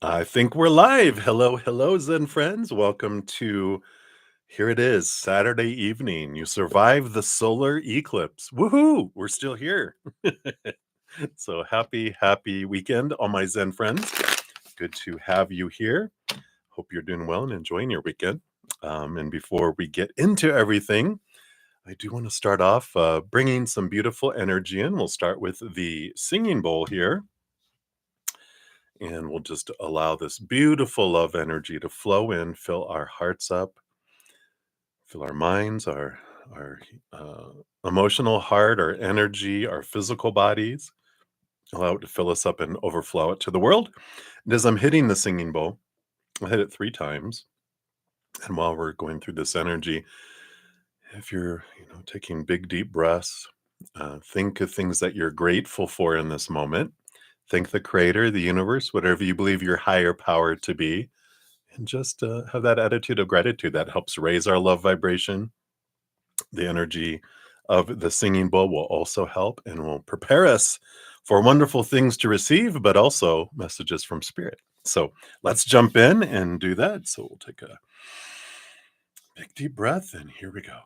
I think we're live. Hello, hello, Zen friends. Welcome to here it is, Saturday evening. You survived the solar eclipse. Woohoo! We're still here. So happy weekend, all my Zen friends. Good to have you here. Hope you're doing well and enjoying your weekend. And before we get into everything, I do want to start off bringing some beautiful energy in. We'll start with the singing bowl here. And we'll just allow this beautiful love energy to flow in, fill our hearts up, fill our minds, our emotional heart, our energy, our physical bodies. Allow it to fill us up and overflow it to the world. And as I'm hitting the singing bowl, I'll hit it 3 times. And while we're going through this energy, if you're taking big deep breaths, think of things that you're grateful for in this moment. Thank the creator, the universe, whatever you believe your higher power to be, and just have that attitude of gratitude that helps raise our love vibration. The energy of the singing bowl will also help and will prepare us for wonderful things to receive, but also messages from spirit. So let's jump in and do that. So we'll take a big deep breath, and here we go.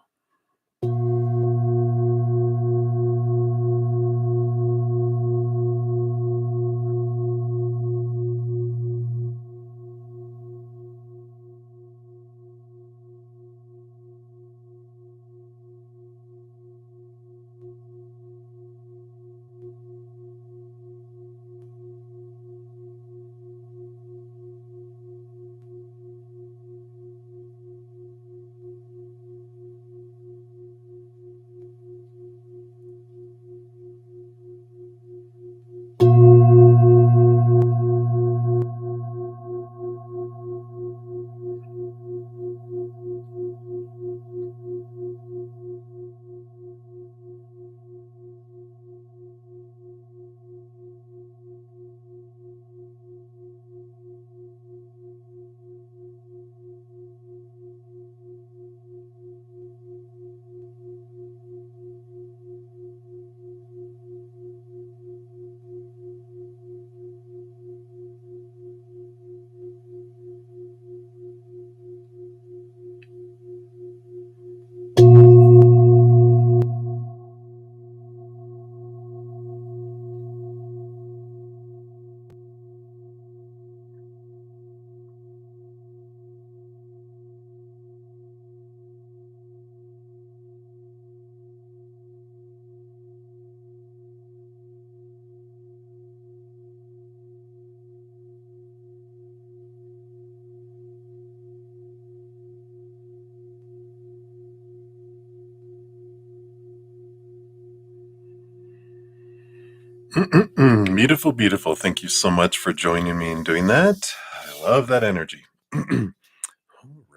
Beautiful, beautiful. Thank you so much for joining me in doing that. I love that energy. All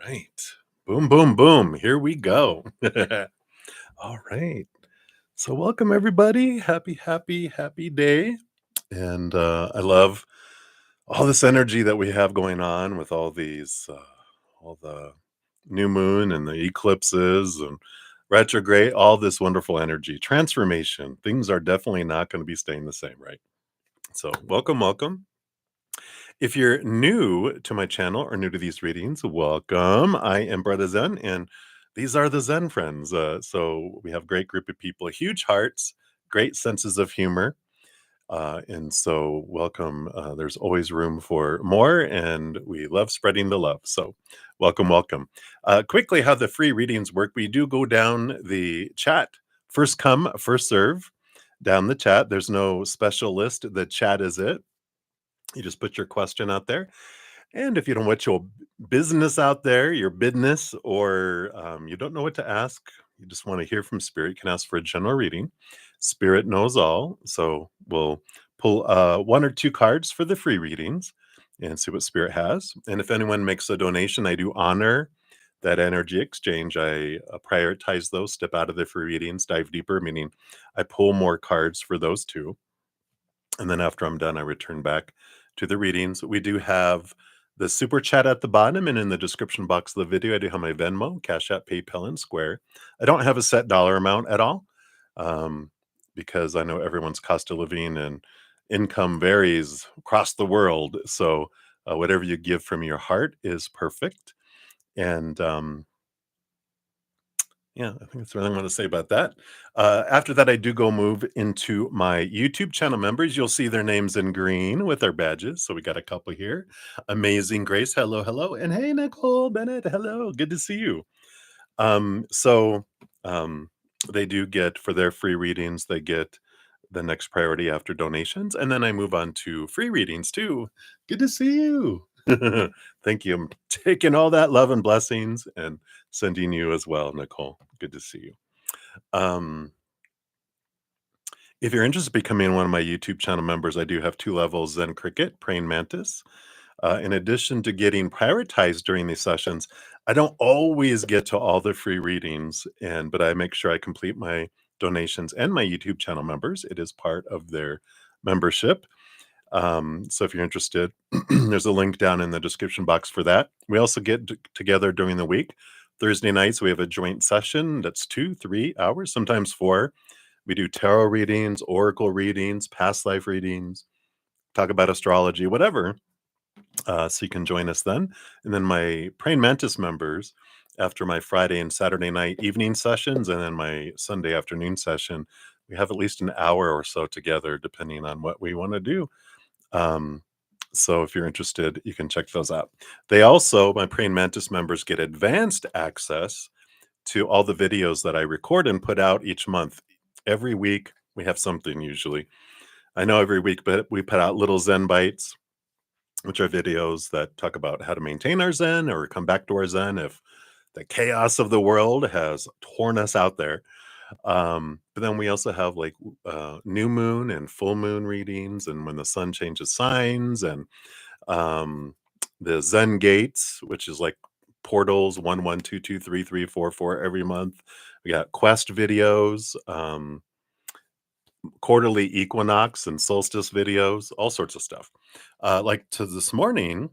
right. Boom, boom, boom. Here we go. All right. So, welcome everybody. Happy day. And I love all this energy that we have going on with all these, all the new moon and the eclipses and retrograde, all this wonderful energy, transformation. Things are definitely not going to be staying the same, right? So, welcome. If you're new to my channel or new to these readings, welcome. I am bruddaZEN, and these are the Zen friends. So we have a great group of people, huge hearts, great senses of humor. And so welcome. There's always room for more, and we love spreading the love. So welcome. Quickly, how the free readings work. We do go down the chat. First come, first serve down the chat. There's no special list. The chat is it. You just put your question out there. And if you don't want your business out there, your business, or you don't know what to ask, you just want to hear from Spirit, you can ask for a general reading. Spirit knows all. So we'll pull 1 or 2 cards for the free readings and see what Spirit has. And if anyone makes a donation, I do honor that energy exchange. I prioritize those, step out of the free readings, dive deeper, meaning I pull more cards for those too. And then after I'm done, I return back to the readings. We do have the super chat at the bottom, and in the description box of the video, I do have my Venmo, CashApp, PayPal, and Square. I don't have a set dollar amount at all because I know everyone's cost of living and income varies across the world. So Whatever you give from your heart is perfect. And yeah, I think that's what I want to say about that. After that, I do go move into my YouTube channel members. You'll see their names in green with their badges. So we got a couple here. Amazing Grace, hello, hello. And hey, Nicole Bennett, hello. Good to see you. So they do get for their free readings, they get the next priority after donations. And then I move on to free readings too. Good to see you. Thank you. I'm taking all that love and blessings and sending you as well, Nicole. Good to see you. Um, if you're interested in becoming one of my YouTube channel members, I do have 2 levels: Zen Cricket, Praying Mantis. In addition to getting prioritized during these sessions, I don't always get to all the free readings, but I make sure I complete my donations and my YouTube channel members. It is part of their membership. So if you're interested, there's a link down in the description box for that. We also get together during the week. Thursday nights, we have a joint session that's 2, 3 hours, sometimes 4. We do tarot readings, oracle readings, past life readings, talk about astrology, whatever. So you can join us then. And then my Praying Mantis members, after my Friday and Saturday night evening sessions, and then my Sunday afternoon session, we have at least an hour or so together, depending on what we want to do. Um, so if you're interested, you can check those out. They also, my Praying Mantis members, get advanced access to all the videos that I record and put out each month. Every week, we have something usually. I know every week, but we put out little Zen Bytes, which are videos that talk about how to maintain our Zen or come back to our Zen if the chaos of the world has torn us out there. But then we also have like new moon and full moon readings, and when the sun changes signs, and um, the Zen Gates, which is like portals 1, 1, 2, 2, 3, 3, 4, 4 every month. We got quest videos, quarterly Equinox and Solstice videos, all sorts of stuff. Like to this morning,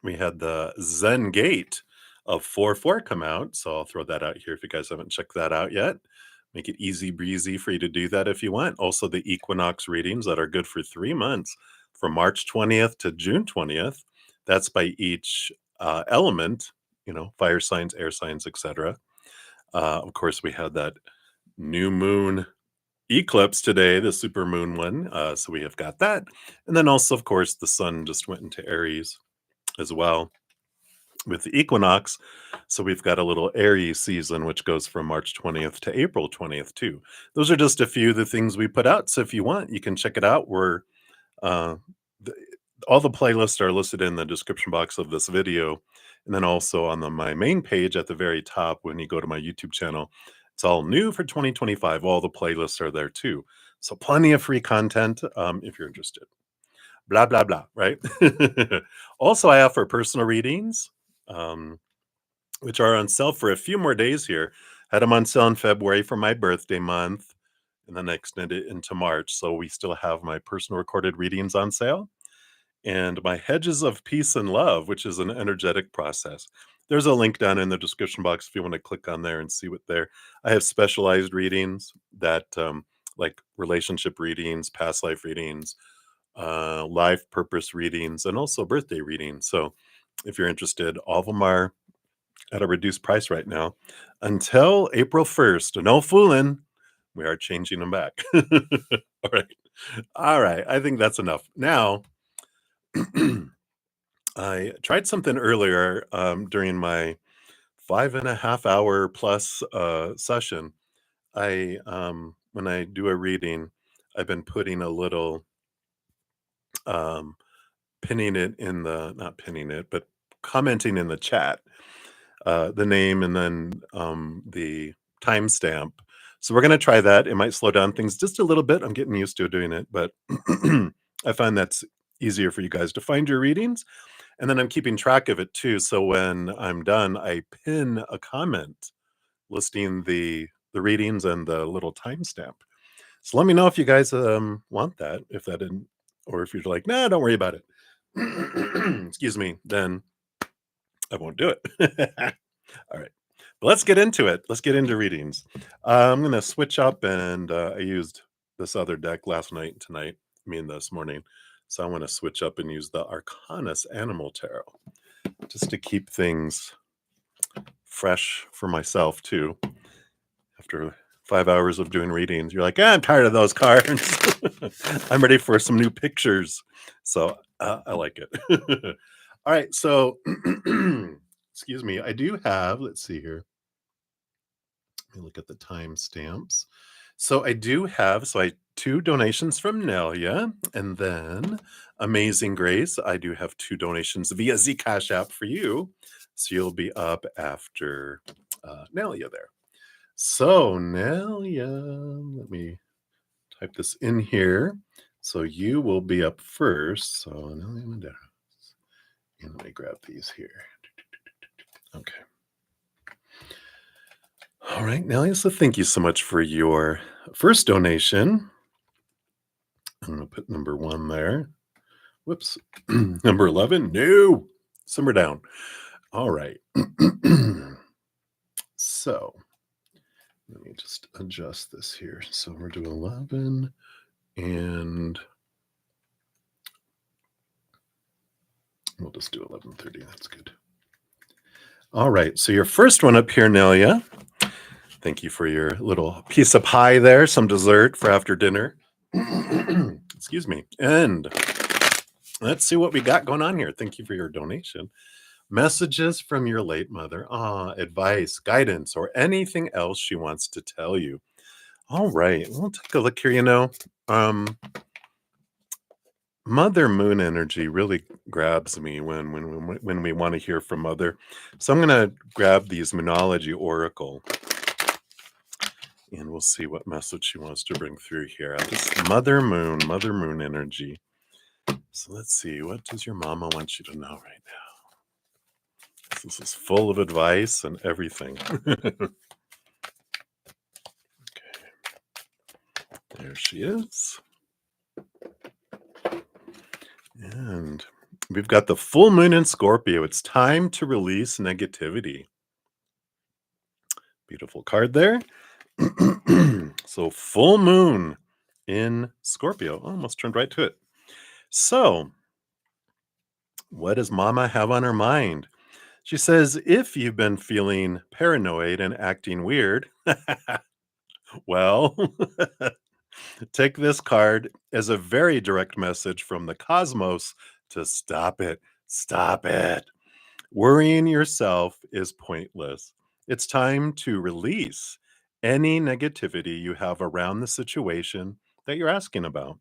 we had the Zen Gate of 4/4 come out. So I'll throw that out here if you guys haven't checked that out yet. Make it easy breezy for you to do that if you want. Also, the Equinox readings that are good for 3 months from March 20th to June 20th. That's by each element, fire signs, air signs, etc. Of course, we had that new moon eclipse today, the super moon one. So we have got that. And then also, of course, the sun just went into Aries as well with the equinox. So we've got a little Aries season, which goes from March 20th to April 20th, too. Those are just a few of the things we put out. So if you want, you can check it out. Uh, the, all the playlists are listed in the description box of this video. And then also on my main page at the very top, when you go to my YouTube channel, it's all new for 2025. All the playlists are there too. So plenty of free content if you're interested. Blah, blah, blah, right? Also, I offer personal readings, um, which are on sale for a few more days here. Had them on sale in February for my birthday month, and then I extended it into March. So we still have my personal recorded readings on sale and my Hedges of Peace and Love, which is an energetic process. There's a link down in the description box if you want to click on there and see what there. I have specialized readings that, like relationship readings, past life readings, life purpose readings, and also birthday readings. So if you're interested, all of them are at a reduced price right now until April 1st. No fooling. We are changing them back. All right. All right. I think that's enough. Now, I tried something earlier during my 5.5 hour plus session. When I do a reading, I've been putting a little um, pinning it in the not pinning it, but commenting in the chat, the name and then the timestamp. So we're going to try that. It might slow down things just a little bit. I'm getting used to doing it, but I find that's easier for you guys to find your readings. And then I'm keeping track of it too. So when I'm done, I pin a comment listing the readings and the little timestamp. So let me know if you guys want that, if that didn't, or if you're like, nah, don't worry about it. Excuse me, then I won't do it. All right. But let's get into it. Let's get into readings. I'm going to switch up, and I used this other deck last night and tonight, this morning. So I want to switch up and use the Arcanus Animal Tarot just to keep things fresh for myself too. After 5 hours of doing readings, you're like, I'm tired of those cards. I'm ready for some new pictures. So I like it. All right. So, excuse me. I do have, let's see here. Let me look at the timestamps. So I do have, so I 2 donations from Nelia, and then Amazing Grace. I do have 2 donations via Zcash app for you. So you'll be up after Nelia there. So Nelia, let me type this in here. So you will be up first. So Nelia Medeiros. And let me grab these here. Okay. All right, Nelia, so thank you so much for your first donation. I'm going to put number 1 there. Whoops. Number 11. No. Simmer down. All right. So let me just adjust this here. So we're doing 11 and we'll just do 11:30. That's good. All right. So your first one up here, Nelia. Thank you for your little piece of pie there, some dessert for after dinner. Excuse me. And let's see what we got going on here. Thank you for your donation. Messages from your late mother. Advice, guidance, or anything else she wants to tell you. All right. We'll take a look here. Mother Moon energy really grabs me when we want to hear from Mother. So I'm going to grab these Moonology Oracle. And we'll see what message she wants to bring through here. Mother Moon energy. So let's see. What does your mama want you to know right now? This is full of advice and everything. Okay. There she is. And we've got the full moon in Scorpio. It's time to release negativity. Beautiful card there. So full moon in Scorpio. Almost turned right to it. So what does Mama have on her mind? She says, if you've been feeling paranoid and acting weird, well, take this card as a very direct message from the cosmos to stop it. Stop it. Worrying yourself is pointless. It's time to release any negativity you have around the situation that you're asking about.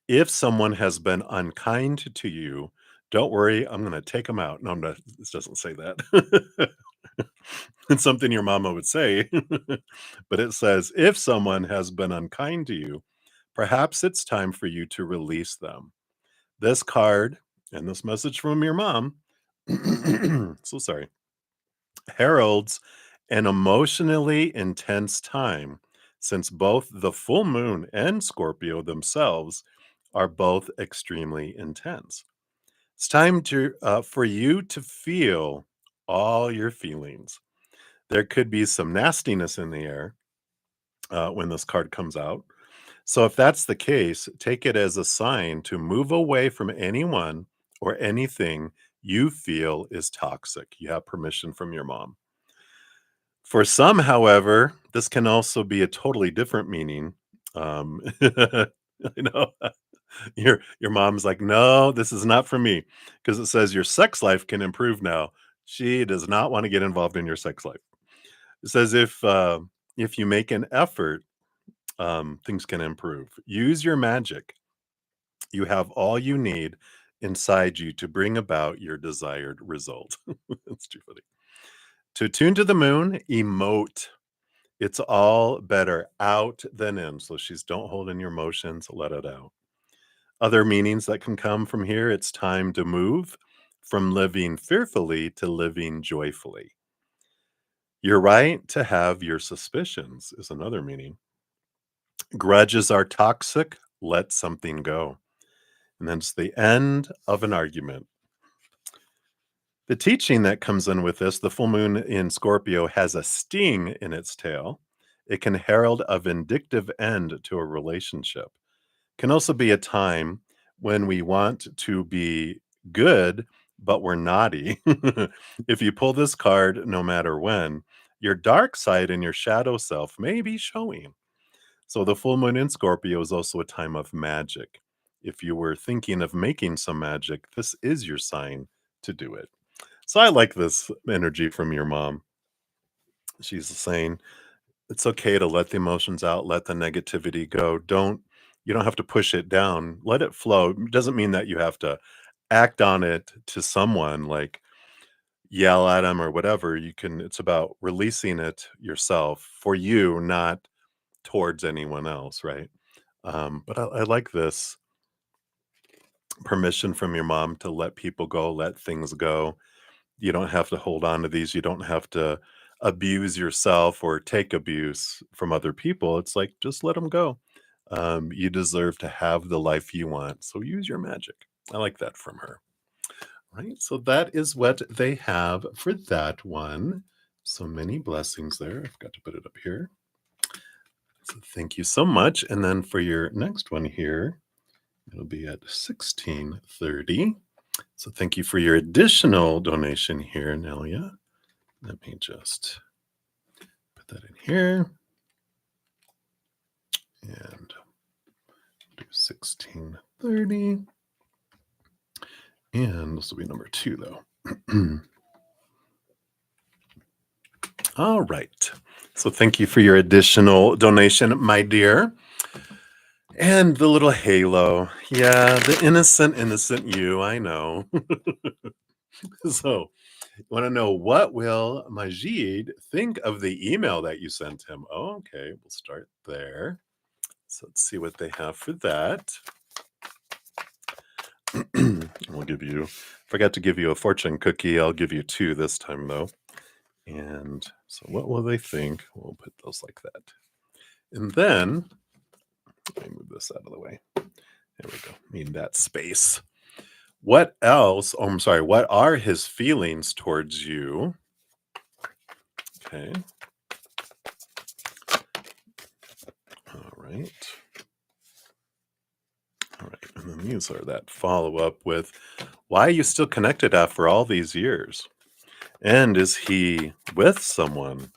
If someone has been unkind to you, don't worry, I'm going to take them out. No, I'm not. This doesn't say that. It's something your mama would say. But it says, if someone has been unkind to you, perhaps it's time for you to release them. This card and this message from your mom, so sorry, heralds an emotionally intense time since both the full moon and Scorpio themselves are both extremely intense. It's time to for you to feel all your feelings. There could be some nastiness in the air when this card comes out. So if that's the case, take it as a sign to move away from anyone or anything you feel is toxic. You have permission from your mom. For some, however, this can also be a totally different meaning. You know, your mom's like, no, this is not for me, because it says your sex life can improve now. She does not want to get involved in your sex life. It says if you make an effort, things can improve. Use your magic. You have all you need inside you to bring about your desired result. That's too funny. To tune to the moon, emote. It's all better out than in. So she's don't hold in your emotions, let it out. Other meanings that can come from here, it's time to move from living fearfully to living joyfully. You're right to have your suspicions is another meaning. Grudges are toxic, let something go. And then it's the end of an argument. The teaching that comes in with this, the full moon in Scorpio has a sting in its tail. It can herald a vindictive end to a relationship. Can also be a time when we want to be good, but we're naughty. If you pull this card, no matter when, your dark side and your shadow self may be showing. So the full moon in Scorpio is also a time of magic. If you were thinking of making some magic, this is your sign to do it. So I like this energy from your mom. She's saying it's okay to let the emotions out, let the negativity go. You don't have to push it down. Let it flow. It doesn't mean that you have to act on it to someone, like yell at them or whatever. It's about releasing it yourself for you, not towards anyone else, right? But I like this permission from your mom to let people go, let things go. You don't have to hold on to these. You don't have to abuse yourself or take abuse from other people. It's like, just let them go. You deserve to have the life you want. So use your magic. I like that from her. Right. So that is what they have for that one. So many blessings there. I forgot to put it up here. So thank you so much. And then for your next one here, it'll be at 1630. So thank you for your additional donation here, Nelia. Let me just put that in here and do 1630. And this will be number 2, though. All right. So thank you for your additional donation, my dear. And the little halo. Yeah, the innocent you, I know. So, you want to know, what will Majid think of the email that you sent him? Oh, okay, we'll start there. So let's see what they have for that. Forgot to give you a fortune cookie. I'll give you 2 this time, though. And so what will they think? We'll put those like that. And then, let me move this out of the way. There we go. Need that space. What else? Oh, I'm sorry. What are his feelings towards you? Okay. All right. All right. And then these are that follow up with, why are you still connected after all these years? And is he with someone?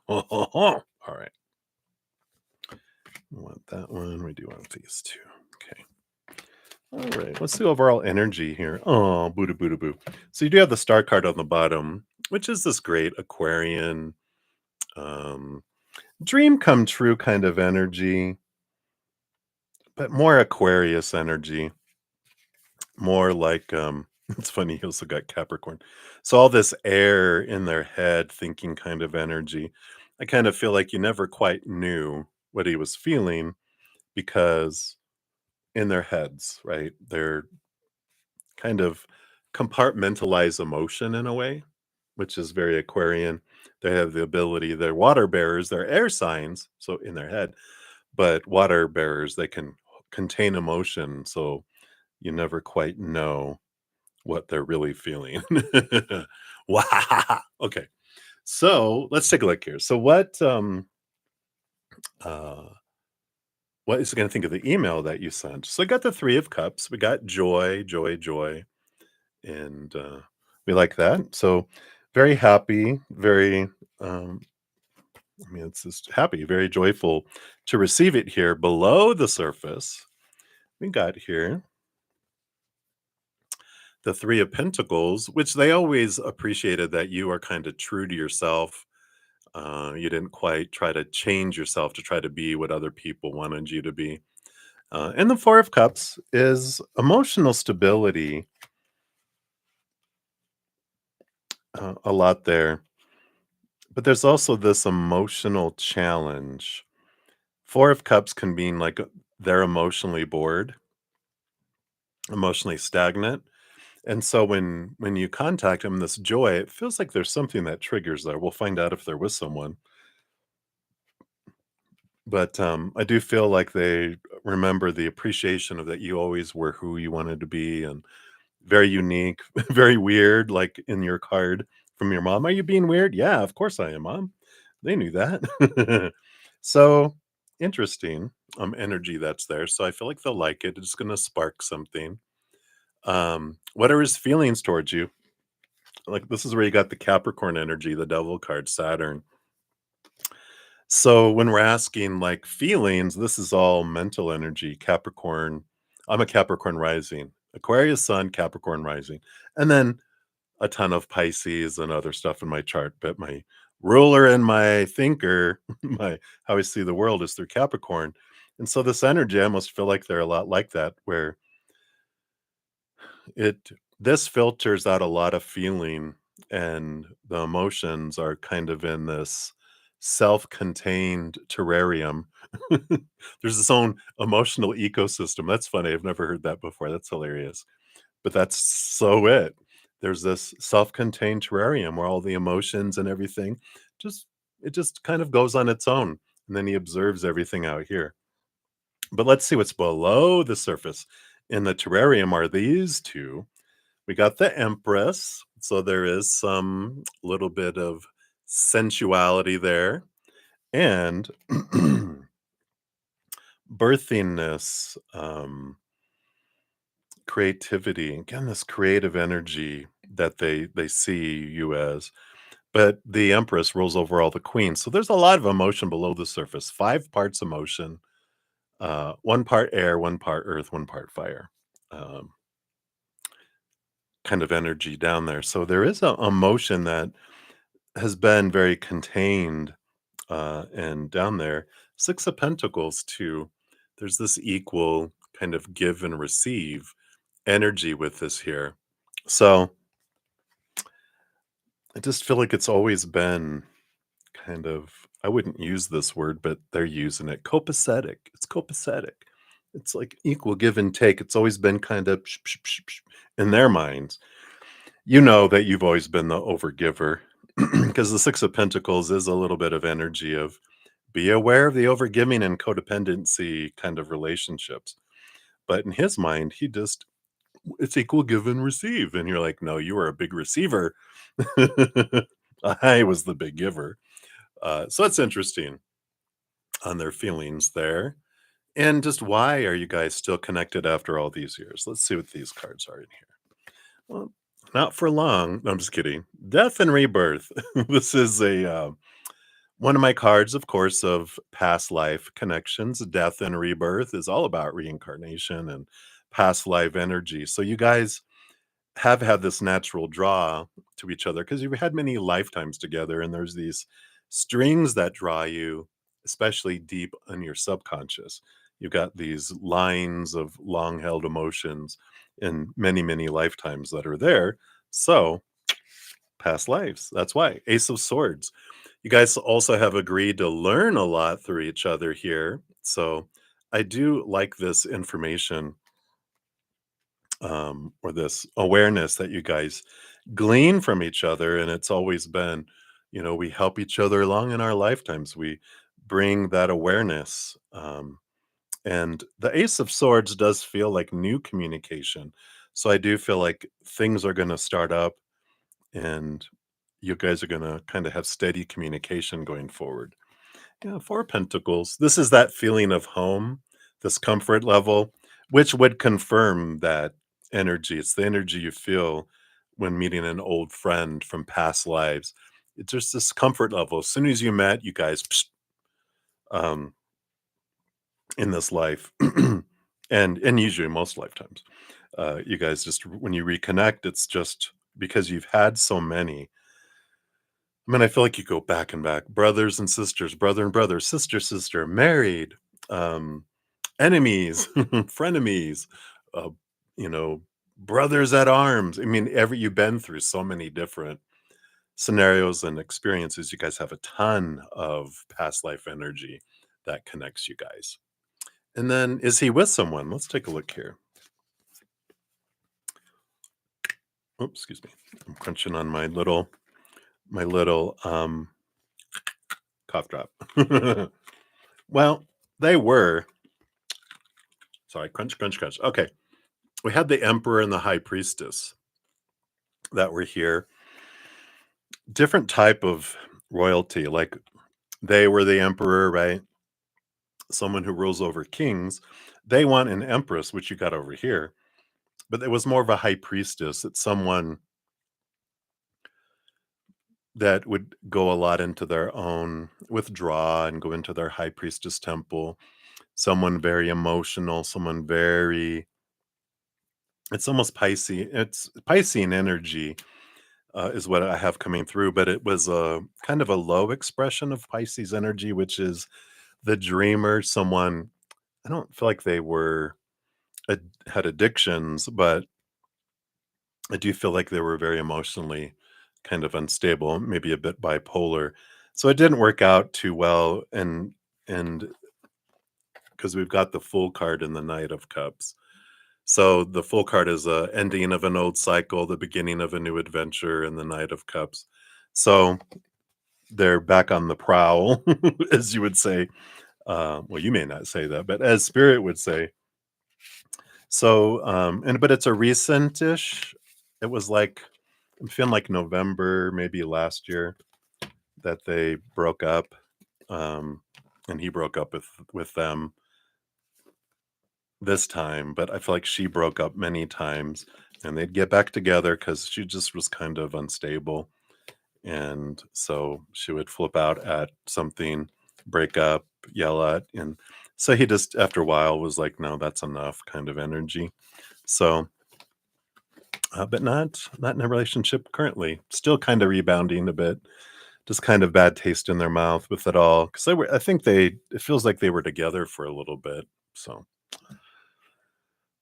All right. We want that one. We do want these 2. Okay. All right. Let's do overall energy here. Oh, boo boo boo. So you do have the star card on the bottom, which is this great Aquarian dream come true kind of energy, but more Aquarius energy. More like it's funny, he also got Capricorn. So all this air in their head thinking kind of energy. I kind of feel like you never quite knew what he was feeling, because in their heads, right? They're kind of compartmentalize emotion in a way, which is very Aquarian. They have the ability, they're water bearers, they're air signs, so in their head, but water bearers, they can contain emotion. So you never quite know what they're really feeling. Wow. Okay. So let's take a look here. So uh what is going to think of the email that you sent? So I got the 3 of Cups. We got joy, joy, joy. And we like that. So very happy, very it's just happy, very joyful to receive it here. Below the surface, we got here the 3 of Pentacles, which they always appreciated that you are kind of true to yourself. You didn't quite try to change yourself to try to be what other people wanted you to be. And the 4 of Cups is emotional stability, a lot there. But there's also this emotional challenge. 4 of Cups can mean like they're emotionally bored, emotionally stagnant. And so when you contact them, this joy, it feels like there's something that triggers there. We'll find out if they're with someone. But I do feel like they remember the appreciation of that you always were who you wanted to be, and very unique, very weird, like in your card from your mom. Are you being weird? Yeah, of course I am, mom. They knew that. So interesting energy that's there. So I feel like they'll like it. It's going to spark something. What are his feelings towards you? Like this is where you got the Capricorn energy, the devil card, Saturn. So when we're asking like feelings, this is all mental energy. Capricorn. I'm a Capricorn rising, Aquarius sun, Capricorn rising, and then a ton of Pisces and other stuff in my chart. But my ruler and my thinker, my how I see the world is through Capricorn. And so this energy, I almost feel like they're a lot like that, where it this filters out a lot of feeling, and the emotions are kind of in this self-contained terrarium. There's its own emotional ecosystem. That's funny. I've never heard that before. That's hilarious. But that's so it. There's this self-contained terrarium where all the emotions and everything just it just kind of goes on its own. And then he observes everything out here. But let's see what's below the surface. In the terrarium are these two. We got the Empress, so there is some little bit of sensuality there, and birthingness, creativity. Again, this creative energy that they see you as. But the Empress rules over all the queens, so there's a lot of emotion below the surface. 5 parts emotion, 1 part air, 1 part earth, 1 part fire. Um, kind of energy down there. So there is a emotion that has been very contained, and down there. 6 of Pentacles too. There's this equal kind of give and receive energy with this here. So I just feel like it's always been kind of, I wouldn't use this word, but they're using it. Copacetic. It's copacetic. It's like equal give and take. It's always been kind of in their minds. You know that you've always been the overgiver because the 6 of Pentacles is a little bit of energy of be aware of the overgiving and codependency kind of relationships. But in his mind, he just it's equal give and receive. And you're like, no, you were a big receiver. I was the big giver. So that's interesting on their feelings there. And just why are you guys still connected after all these years? Let's see what these cards are in here. Well, not for long. No, I'm just kidding. Death and rebirth. This is a one of my cards, of course, of past life connections. Death and rebirth is all about reincarnation and past life energy. So you guys have had this natural draw to each other because you've had many lifetimes together, and there's these strings that draw you, especially deep in your subconscious. You've got these lines of long held emotions in many, many lifetimes that are there. So, past lives. That's why. Ace of Swords. You guys also have agreed to learn a lot through each other here. So, I do like this information, or this awareness that you guys glean from each other. And it's always been, we help each other along in our lifetimes. We bring that awareness. And the Ace of Swords does feel like new communication. So I do feel like things are going to start up, and you guys are going to kind of have steady communication going forward. Yeah, 4 Pentacles. This is that feeling of home, this comfort level, which would confirm that energy. It's the energy you feel when meeting an old friend from past lives. It's just this comfort level. As soon as you met, you guys, um, in this life, and usually most lifetimes, you guys just when you reconnect, it's just because you've had so many. I mean, I feel like you go back and back, brothers and sisters, brother and brother, sister, sister, married, um, enemies, frenemies, uh, you know, brothers at arms. I mean, every you've been through so many different scenarios and experiences. You guys have a ton of past life energy that connects you guys. And then, is he with someone? Let's take a look here. Oops, excuse me. I'm crunching on my little cough drop. Well, they were. Sorry, crunch, crunch, crunch. Okay. We had the emperor and the high priestess that were here. Different type of royalty. Like they were the emperor, right? someone who rules over kings. They want an empress, which you got over here, but it was more of a high priestess. It's someone that would go a lot into their own withdraw and go into their high priestess temple. Someone very emotional, someone very, it's almost Pisces. It's Piscean energy, is what I have coming through, but it was a kind of a low expression of Pisces energy, which is the dreamer. Someone, I don't feel like they were had addictions, but I do feel like they were very emotionally kind of unstable, maybe a bit bipolar. So it didn't work out too well, and because we've got the Fool card in the Knight of Cups. So the Fool card is a ending of an old cycle, the beginning of a new adventure, and the Knight of Cups. So they're back on the prowl, as you would say. Well, you may not say that, but as Spirit would say. So, and but it's a recent-ish. It was like, I'm feeling like November, maybe last year, that they broke up, um, and he broke up with them this time. But I feel like she broke up many times, and they'd get back together because she just was kind of unstable, and so she would flip out at something, break up, yell at, and so he just after a while was like, "No, that's enough," kind of energy. So but not in a relationship currently. Still kind of rebounding a bit. Just kind of bad taste in their mouth with it all. Because I think it feels like they were together for a little bit. So,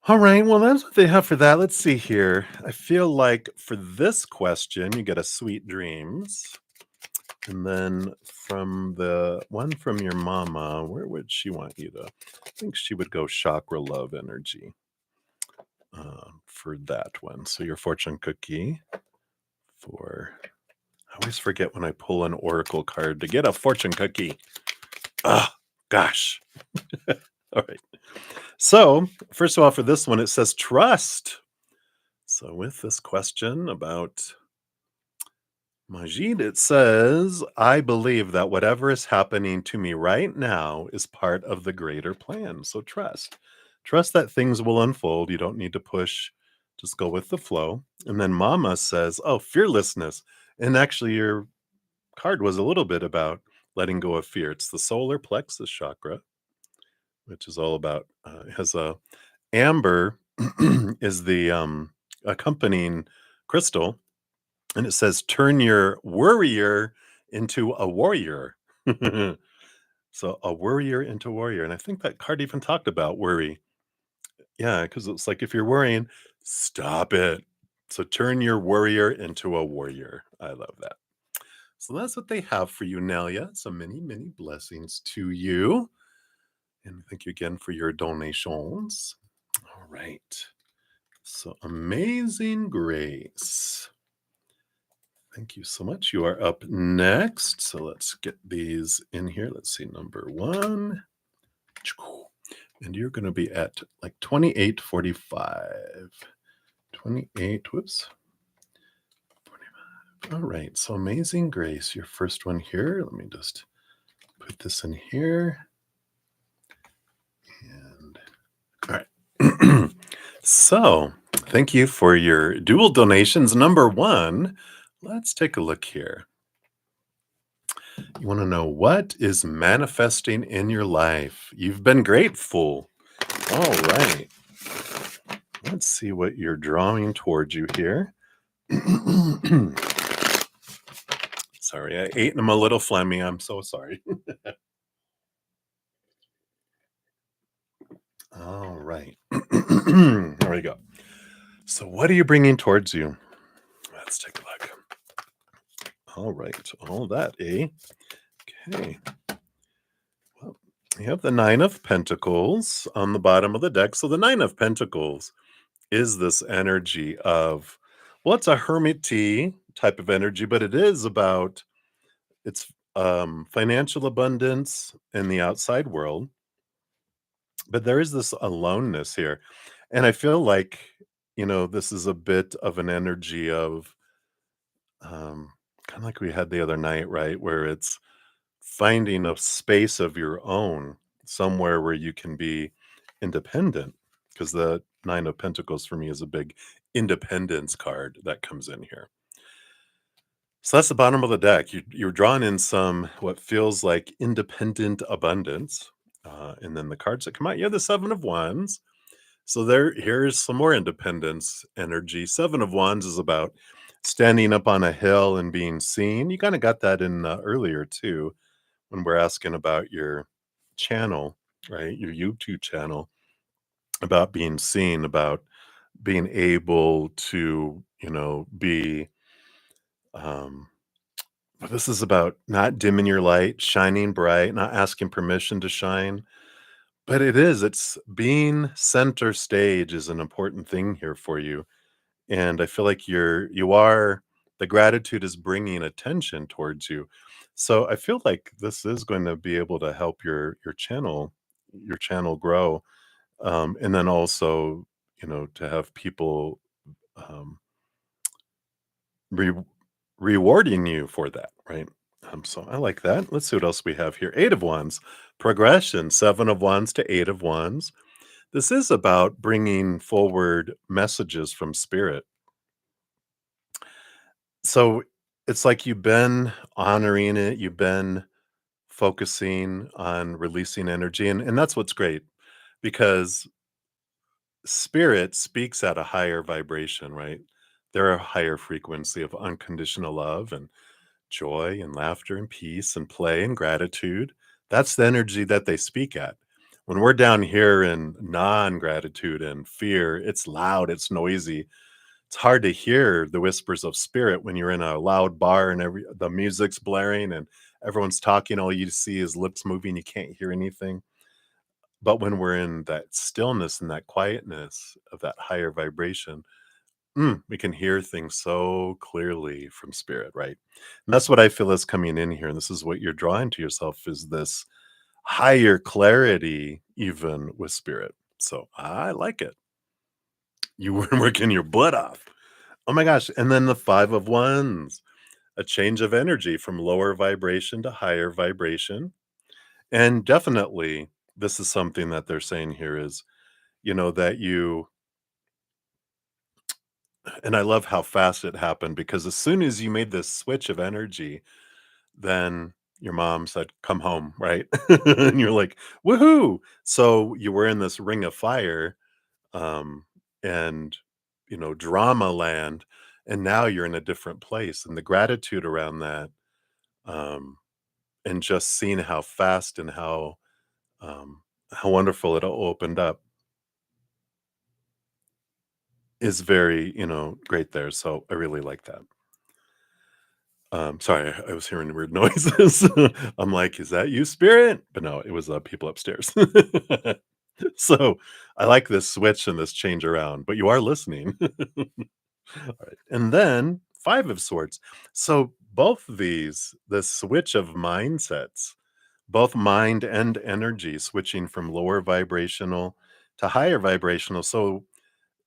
all right. Well, that's what they have for that. Let's see here. I feel like for this question, you get a sweet dreams. And then from the one from your mama, where would she want you to? I think she would go chakra love energy for that one. So your fortune cookie for, I always forget when I pull an oracle card to get a fortune cookie. Ah, gosh. All right. So, first of all, for this one, it says trust. So, with this question about Majid, it says, I believe that whatever is happening to me right now is part of the greater plan. So, trust. Trust that things will unfold. You don't need to push, just go with the flow. And then Mama says, oh, fearlessness. And actually, your card was a little bit about letting go of fear. It's the solar plexus chakra, which is all about has a amber is the accompanying crystal, and it says turn your worrier into a warrior. So a worrier into warrior, and I think that card even talked about worry. Yeah, because it's like if you're worrying, stop it. So turn your worrier into a warrior. I love that. So that's what they have for you, Nelia. So many, many blessings to you. And thank you again for your donations. All right. So amazing grace. Thank you so much. You are up next. So let's get these in here. Let's see, number one. And you're going to be at like 2845. 28, whoops. 45. All right. So amazing grace, your first one here. Let me just put this in here. And all right. So thank you for your dual donations. Number one, let's take a look here. You want to know what is manifesting in your life? You've been grateful. All right. Let's see what you're drawing towards you here. Sorry, I ate them a little phlegmy. I'm so sorry. All right. There we go. So, what are you bringing towards you? Let's take a look. All right. All that, eh? Okay. Well, you have the Nine of Pentacles on the bottom of the deck. So, the Nine of Pentacles is this energy of, well, it's a hermity type of energy, but it is about it's financial abundance in the outside world. But there is this aloneness here. And I feel like, this is a bit of an energy of kind of like we had the other night, right? Where it's finding a space of your own somewhere where you can be independent, because the Nine of Pentacles for me is a big independence card that comes in here. So that's the bottom of the deck. You're drawing in some what feels like independent abundance. And then the cards that come out, you have the Seven of Wands. So here's some more independence energy. Seven of Wands is about standing up on a hill and being seen. You kind of got that in earlier too, when we're asking about your channel, right? Your YouTube channel, about being seen, about being able to, be. Um, but this is about not dimming your light, shining bright, not asking permission to shine. But it's being center stage is an important thing here for you. And I feel like the gratitude is bringing attention towards you. So I feel like this is going to be able to help your channel grow. And then also, to have people um, re- rewarding you for that, right? So I like that. Let's see what else we have here. Eight of Wands, progression, Seven of Wands to Eight of Wands. This is about bringing forward messages from spirit. So it's like you've been honoring it, you've been focusing on releasing energy, and that's what's great, because spirit speaks at a higher vibration, right? They're a higher frequency of unconditional love and joy and laughter and peace and play and gratitude. That's the energy that they speak at. When we're down here in non-gratitude and fear, it's loud, it's noisy. It's hard to hear the whispers of spirit when you're in a loud bar and the music's blaring and everyone's talking. All you see is lips moving. You can't hear anything. But when we're in that stillness and that quietness of that higher vibration, we can hear things so clearly from spirit, right? And that's what I feel is coming in here. And this is what you're drawing to yourself, is this higher clarity, even with spirit. So I like it. You were working your butt off. Oh my gosh. And then the Five of Wands, a change of energy from lower vibration to higher vibration. And definitely, this is something that they're saying here is, that and I love how fast it happened, because as soon as you made this switch of energy, then your mom said, "Come home," right? And you're like, "Woohoo!" So you were in this ring of fire, um, and drama land, and now you're in a different place, and the gratitude around that, um, and just seeing how fast and how wonderful it all opened up is very, great there. So I really like that. Sorry, I was hearing weird noises. I'm like, "Is that you, spirit?" But no, it was, people upstairs. So, I like this switch and this change around, but you are listening. Alright, and then Five of Swords. So, both these, the switch of mindsets, both mind and energy switching from lower vibrational to higher vibrational. So,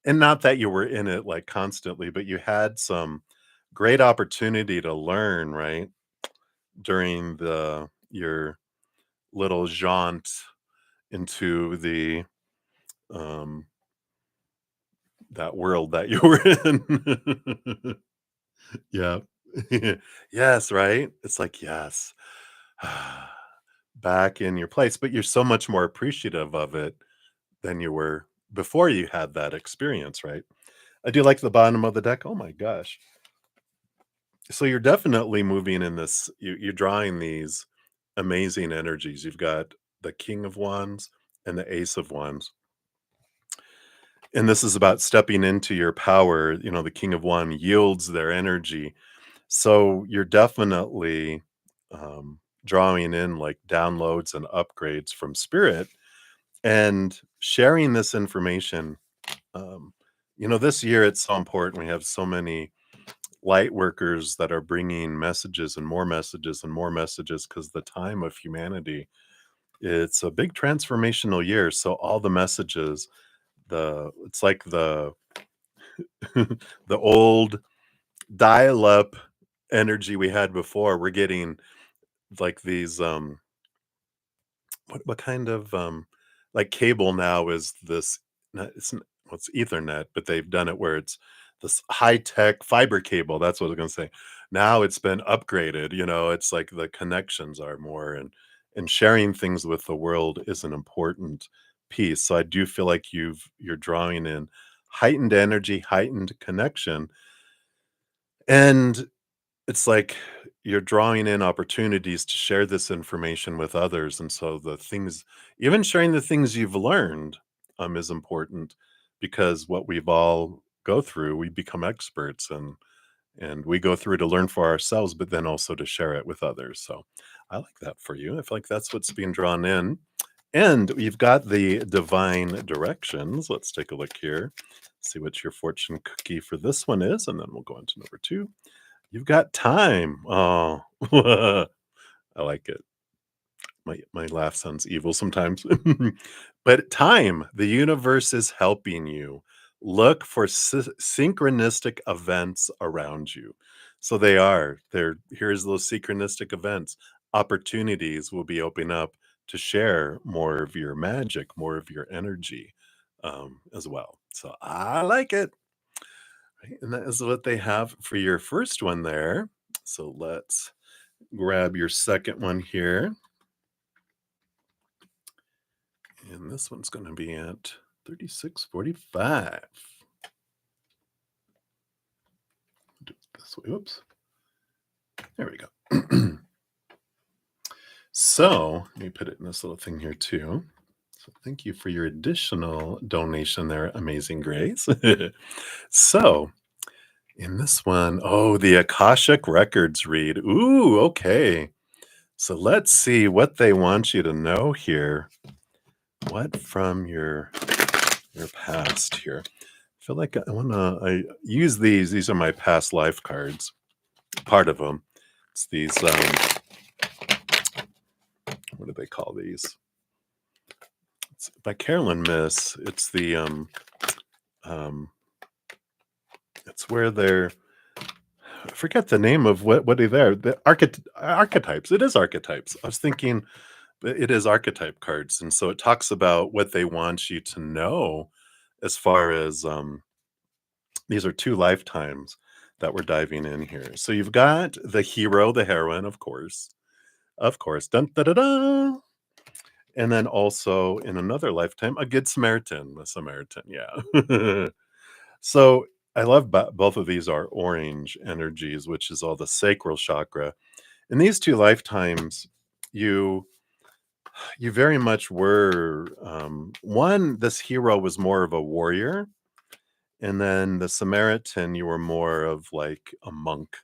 and not that you were in it, like, constantly, but you had some great opportunity to learn, right? During your little jaunt into um that world that you were in. Yeah. Yes, right? It's like, yes. Back in your place, but you're so much more appreciative of it than you were before you had that experience, right? I do like the bottom of the deck. Oh my gosh. So you're definitely moving in this, you're drawing these amazing energies. You've got the King of Wands and the Ace of Wands. And this is about stepping into your power. The King of Wands yields their energy. So you're definitely drawing in like downloads and upgrades from spirit and sharing this information. Um, this year it's so important. We have so many light workers that are bringing messages and more messages and more messages, because the time of humanity, it's a big transformational year. So all the messages, it's like the old dial-up energy we had before. We're getting like these what kind of, like, cable now is this? Not it's n well, it's Ethernet, but they've done it where it's this high-tech fiber cable, that's what I was gonna say. Now it's been upgraded, it's like the connections are more, and sharing things with the world is an important piece, so I do feel like you're drawing in heightened energy, heightened connection, and it's like you're drawing in opportunities to share this information with others, and so the things, even sharing the things you've learned, is important because what we've all go through, we become experts, and we go through to learn for ourselves, but then also to share it with others. So I like that for you. I feel like that's what's being drawn in. And you've got the divine directions. Let's take a look here. See what your fortune cookie for this one is, and then we'll go into number two. You've got time. Oh, I like it. My laugh sounds evil sometimes. But time, the universe is helping you. Look for synchronistic events around you. So they are. Here's those synchronistic events. Opportunities will be opening up to share more of your magic, more of your energy, as well. So I like it. Right, and that is what they have for your first one there. So let's grab your second one here. And this one's going to be at 36.45. Do it this way. Oops. There we go. So let me put it in this little thing here too. So thank you for your additional donation there, Amazing Grace. So in this one, oh, the Akashic Records read. Ooh, okay. So let's see what they want you to know here. What from your past here? I feel like I use these. These are my past life cards. Part of them. It's these. What do they call these? It's by Carolyn Miss. It's the um. It's where they're. I forget the name of what are there. The archetypes. It is archetypes. I was thinking, but it is archetype cards, and so it talks about what they want you to know, as far as these are two lifetimes that we're diving in here. So you've got the hero, the heroine, of course, dun, da, da, da. And then also in another lifetime, a good Samaritan, a Samaritan, yeah. So I love both of these are orange energies, which is all the sacral chakra. In these two lifetimes, you you very much were one. This hero was more of a warrior, and then the Samaritan, you were more of like a monk,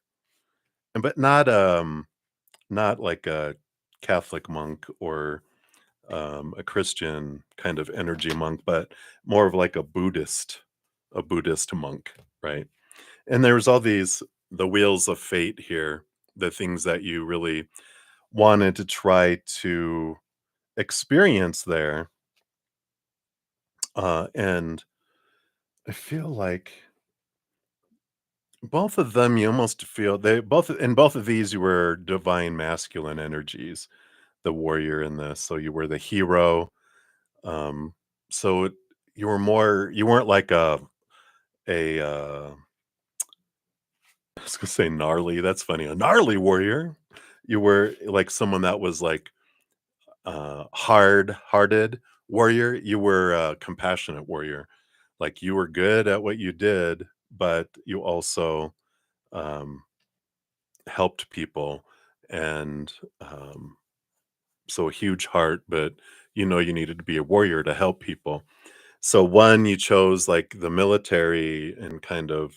and but not like a Catholic monk or a Christian kind of energy monk, but more of like a Buddhist monk, right? And there's all these the wheels of fate here, the things that you really wanted to try to experience there, and I feel like both of them, you almost feel they both in both of these, you were divine masculine energies, the warrior in this. So you were the hero. Um, so you were more, you weren't like a I was gonna say gnarly. That's funny. A gnarly warrior. You were like someone that was like hard-hearted warrior. You were a compassionate warrior. Like you were good at what you did, but you also um helped people, and so a huge heart, but you needed to be a warrior to help people. So one, you chose like the military and kind of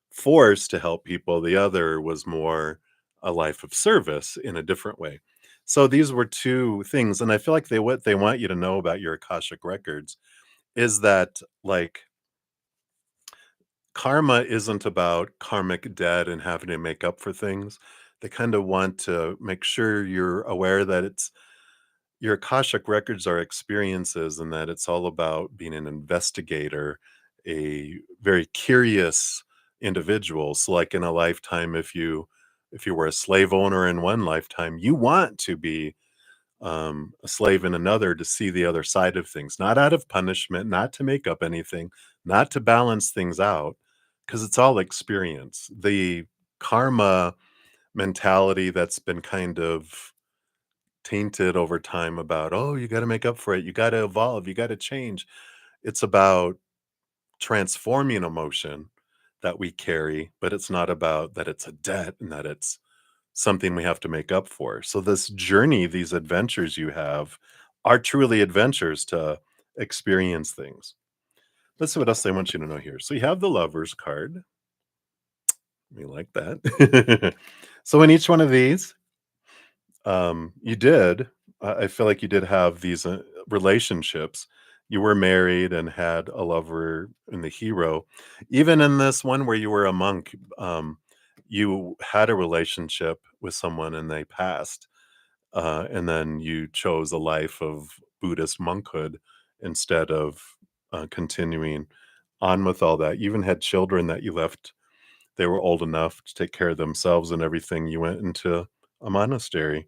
force to help people. The other was more a life of service in a different way. So these were two things, and I feel like what they want you to know about your Akashic records is that like karma isn't about karmic debt and having to make up for things. They kind of want to make sure you're aware that it's your Akashic records are experiences and that it's all about being an investigator, a very curious individual. So like in a lifetime, if you were a slave owner in one lifetime, you want to be a slave in another to see the other side of things, not out of punishment, not to make up anything, not to balance things out, because it's all experience. The karma mentality that's been kind of tainted over time about, oh, you got to make up for it, you got to evolve, you got to change. It's about transforming emotion that we carry, but it's not about that it's a debt and that it's something we have to make up for. So this journey, these adventures you have are truly adventures to experience things. Let's see what else I want you to know here. So you have the Lover's card. We like that. So in each one of these, you did. I feel like you did have these relationships. You were married and had a lover in the hero. Even in this one where you were a monk, you had a relationship with someone and they passed. And then you chose a life of Buddhist monkhood instead of continuing on with all that. You even had children that you left. They were old enough to take care of themselves and everything. You went into a monastery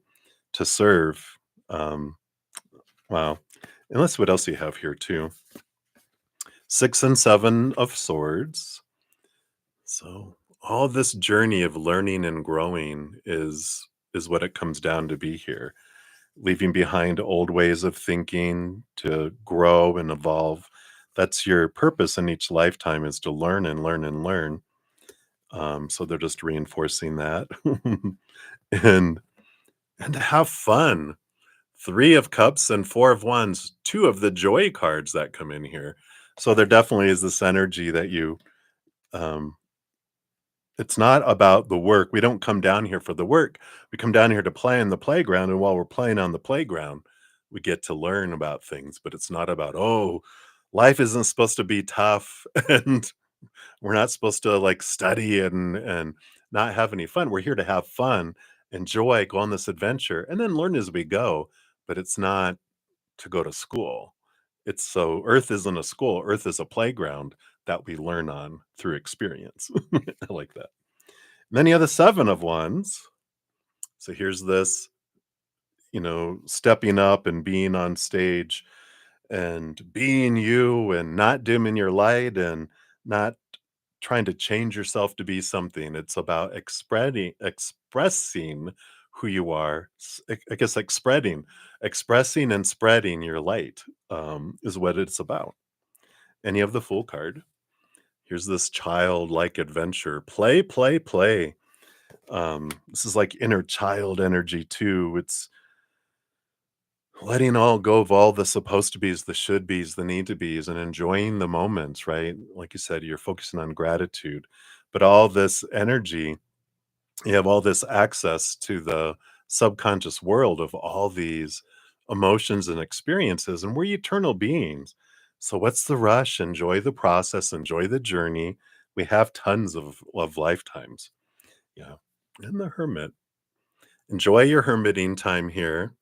to serve. Um, wow. And let's see what else you have here, too. 6 and 7 of swords. So all this journey of learning and growing is what it comes down to be here, leaving behind old ways of thinking to grow and evolve. That's your purpose in each lifetime, is to learn and learn and learn. So they're just reinforcing that. and and to have fun. 3 of cups and 4 of wands, 2 of the joy cards that come in here. So there definitely is this energy that um it's not about the work. We don't come down here for the work. We come down here to play on the playground, and while we're playing on the playground, we get to learn about things, but it's not about, "Oh, life isn't supposed to be tough, and we're not supposed to, like, study and not have any fun." We're here to have fun, enjoy, go on this adventure, and then learn as we go, but it's not to go to school. It's so Earth isn't a school, Earth is a playground that we learn on through experience. I like that. And then you have the 7 of wands. So here's this, stepping up and being on stage and being you and not dimming your light and not trying to change yourself to be something. It's about expressing who you are. I guess like expressing and spreading your light is what it's about. And you have the Fool card. Here's this childlike adventure. Play, play, play. This is like inner child energy too. It's letting all go of all the supposed to be's, the should be's, the need to be's, and enjoying the moments, right? Like you said, you're focusing on gratitude, but all this energy, you have all this access to the subconscious world of all these emotions and experiences, and we're eternal beings. So what's the rush? Enjoy the process, enjoy the journey. We have tons of lifetimes. Yeah. And the hermit. Enjoy your hermiting time here.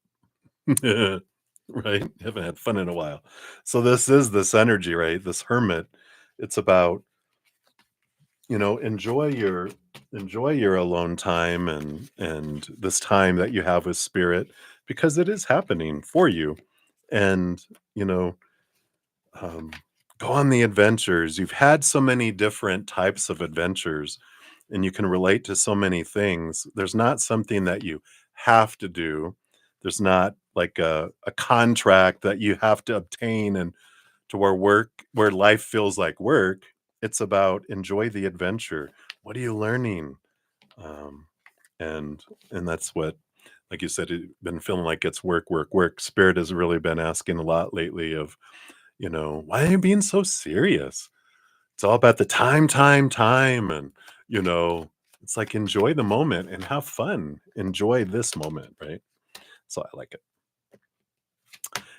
Right? Haven't had fun in a while. So this is this energy, right? This hermit. It's about, enjoy your alone time and this time that you have with spirit, because it is happening for you. And, you know, um, go on the adventures. You've had so many different types of adventures and you can relate to so many things. There's not something that you have to do. There's not like a contract that you have to obtain and to where life feels like work. It's about enjoy the adventure. What are you learning? Um, and and that's what, like you said, it been feeling like it's work, work, work. Spirit has really been asking a lot lately of, why are you being so serious? It's all about the time, time, time. And, you know, it's like enjoy the moment and have fun. Enjoy this moment, right? So I like it.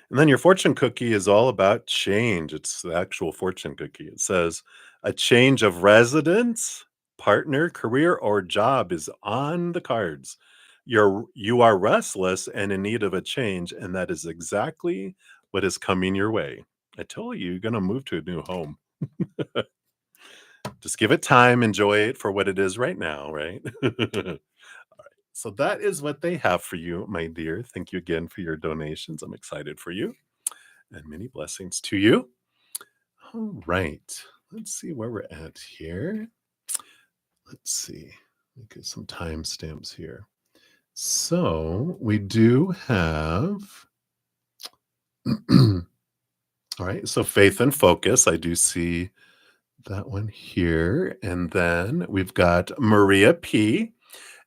And then your fortune cookie is all about change. It's the actual fortune cookie. It says a change of residence, partner, career, or job is on the cards. You are restless and in need of a change, and that is exactly what is coming your way. I told you you're gonna move to a new home. Just give it time, enjoy it for what it is right now, right? So that is what they have for you, my dear. Thank you again for your donations. I'm excited for you and many blessings to you. All right. Let's see where we're at here. Let's see. Look at some timestamps here. So we do have. All right. So faith and focus. I do see that one here. And then we've got Maria P.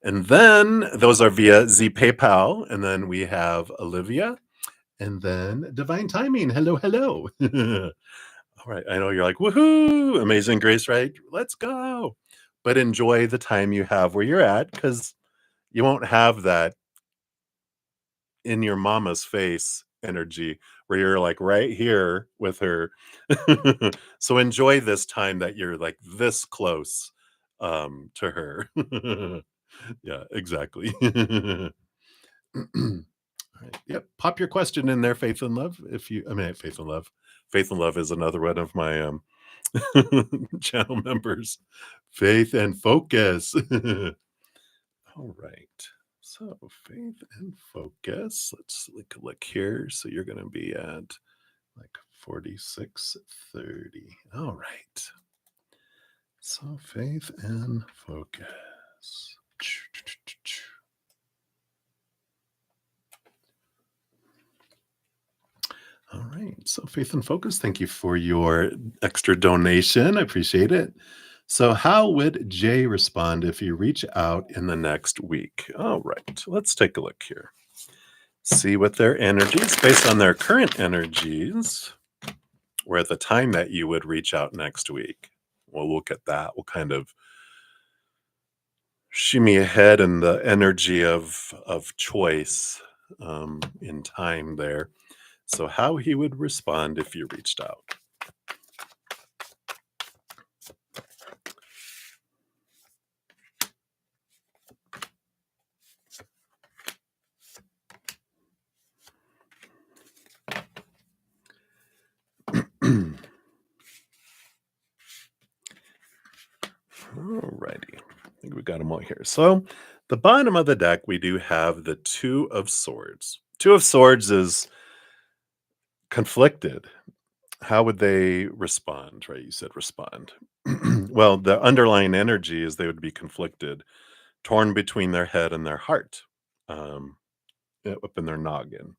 And then those are via Z PayPal. And then we have Olivia. And then Divine Timing. Hello, hello. All right. I know you're like, woohoo, Amazing Grace, right? Let's go. But enjoy the time you have where you're at, because you won't have that in your mama's face energy where you're like right here with her. So enjoy this time that you're like this close to her. Yeah, exactly. Right. Yep. Pop your question in there, Faith and Love. If you, I mean, Faith and Love. Faith and Love is another one of my channel members. Faith and Focus. All right. So faith and focus. Let's take a look here. So you're going to be at like 4630. All right. So faith and focus. All right. So faith and focus. Thank you for your extra donation. I appreciate it. So how would Jay respond if you reach out in the next week? All right. Let's take a look here. See what their energies, based on their current energies, or at the time that you would reach out next week. We'll look at that. We'll kind of shimmy ahead in the energy of choice in time there. So how he would respond if you reached out. Alrighty. I think we got them all here. So the bottom of the deck, we do have the Two of Swords. Two of Swords is conflicted. How would they respond, right? You said respond. Well, the underlying energy is they would be conflicted, torn between their head and their heart, um, up in their noggin.